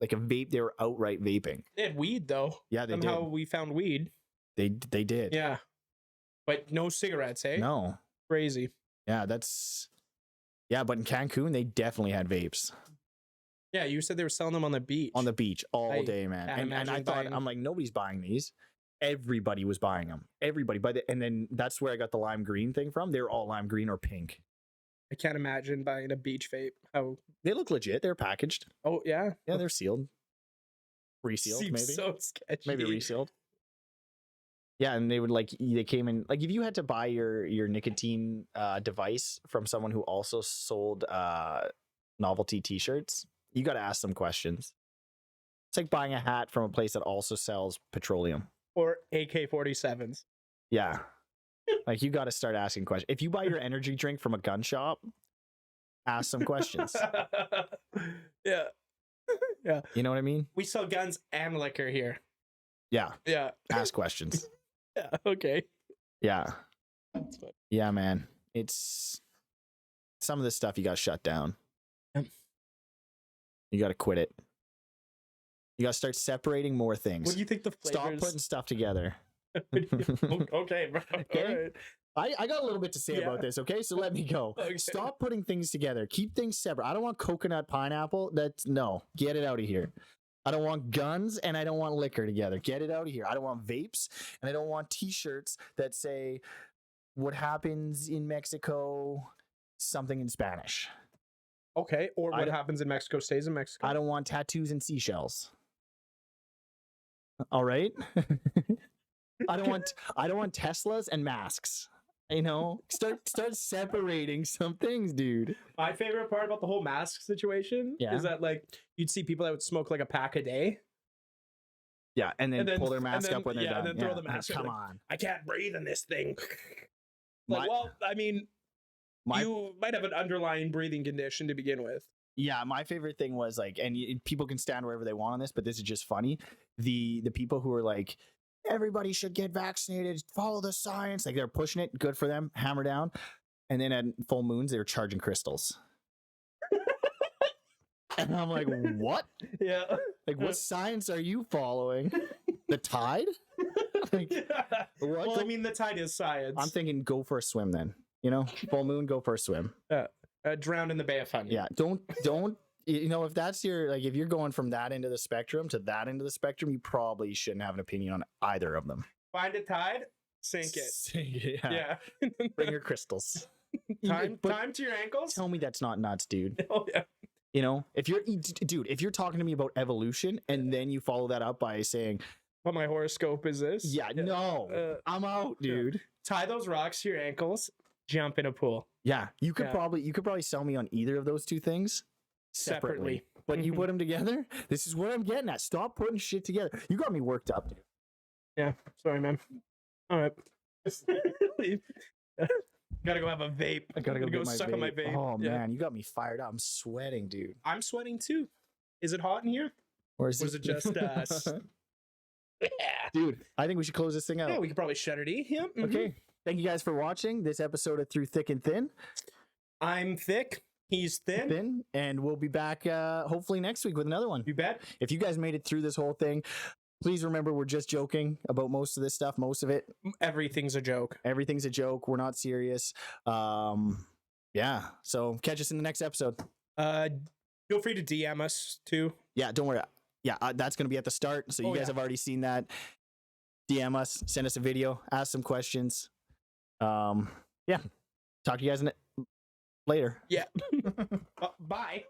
vape. They were outright vaping. They had weed though. Yeah, they Somehow we found weed. did. They did. Yeah, but no cigarettes. Hey, No. crazy. Yeah, that's. Yeah, but in Cancun, they definitely had vapes Yeah, you said they were selling them on the beach. on the beach all I day, man. can't And I imagine thought, buying- I'm like, nobody's buying these. Everybody was buying them. Everybody. And then that's where I got the lime green thing from. They were all lime green or pink. I can't imagine buying a beach vape. How? They look legit. They're packaged. Oh yeah. Yeah, they're sealed. Resealed, Seems maybe. so sketchy. Maybe resealed. Yeah, and they would they came in like if you had to buy your nicotine device from someone who also sold novelty t-shirts, you got to ask them questions. It's like buying a hat from a place that also sells petroleum. Or AK-47s. Yeah. Like you got to start asking questions. If you buy your energy drink from a gun shop, ask some questions. Yeah. Yeah. You know what I mean? We sell guns and liquor here. Yeah. Yeah. Ask questions. Yeah. Okay. Yeah. That's fun. Yeah, man. It's some of this stuff you got to shut down. Yep. You got to quit it. You got to start separating more things. What do you think the Stop flavors? putting stuff together. Okay, bro. Okay. All right. I got a little bit to say Yeah. about this, okay? So let me go. Okay. Stop putting things together. Keep things separate. I don't want coconut pineapple. No. Get it out of here. I don't want guns and I don't want liquor together. Get it out of here. I don't want vapes and I don't want t-shirts that say what happens in Mexico, something in Spanish. Okay. Or what happens in Mexico stays in Mexico. I don't want tattoos and seashells. All right. I don't want Teslas and masks. You know, start separating some things, dude. My favorite part about the whole mask situation is that like you'd see people that would smoke like a pack a day. Yeah, and then pull their mask up when they're done. And then throw the mask. Come like, on. I can't breathe in this thing. Like, well, I mean, you might have an underlying breathing condition to begin with. Yeah, my favorite thing was like, and people can stand wherever they want on this, but this is just funny. The people who are like, everybody should get vaccinated, follow the science. Like they're pushing it, good for them, hammer down. And then at full moons, they were charging crystals. And I'm like, what? Yeah. Like, what science are you following? The tide? Like, what? Well, I mean, the tide is science. I'm thinking go for a swim then. You know, full moon, go for a swim. Drown in the Bay of Fundy. Yeah, don't. You know, if that's your like, if you're going from that end of the spectrum to that end of the spectrum, you probably shouldn't have an opinion on either of them. Find a tide, sink it. Sink it. Yeah. Bring your crystals. Time to your ankles. Tell me that's not nuts, dude. Oh yeah. You know, if you're talking to me about evolution and then you follow that up by saying, "Well, my horoscope is this." Yeah, no, I'm out, dude. Yeah. Tie those rocks to your ankles. Jump in a pool. Yeah, you could probably sell me on either of those two things separately. But you put them together. This is what I'm getting at. Stop putting shit together. You got me worked up, dude. Yeah, sorry, man. All right. Gotta go have a vape. I gotta go suck on my vape. Oh man, you got me fired up. I'm sweating, dude. I'm sweating too. Is it hot in here? Or is it just us? Yeah. Dude, I think we should close this thing out. Yeah, we could probably shut it. Yeah. Mm-hmm. Okay. Thank you guys for watching this episode of Through Thick and Thin. I'm thick. He's thin. And we'll be back hopefully next week with another one. You bet. If you guys made it through this whole thing, please remember we're just joking about most of this stuff. Most of it. Everything's a joke. Everything's a joke. We're not serious. Yeah. So catch us in the next episode. Feel free to DM us too. Yeah, don't worry. Yeah, that's going to be at the start. So you guys have already seen that. DM us, send us a video, ask some questions. Yeah. Talk to you guys later. Yeah. Bye.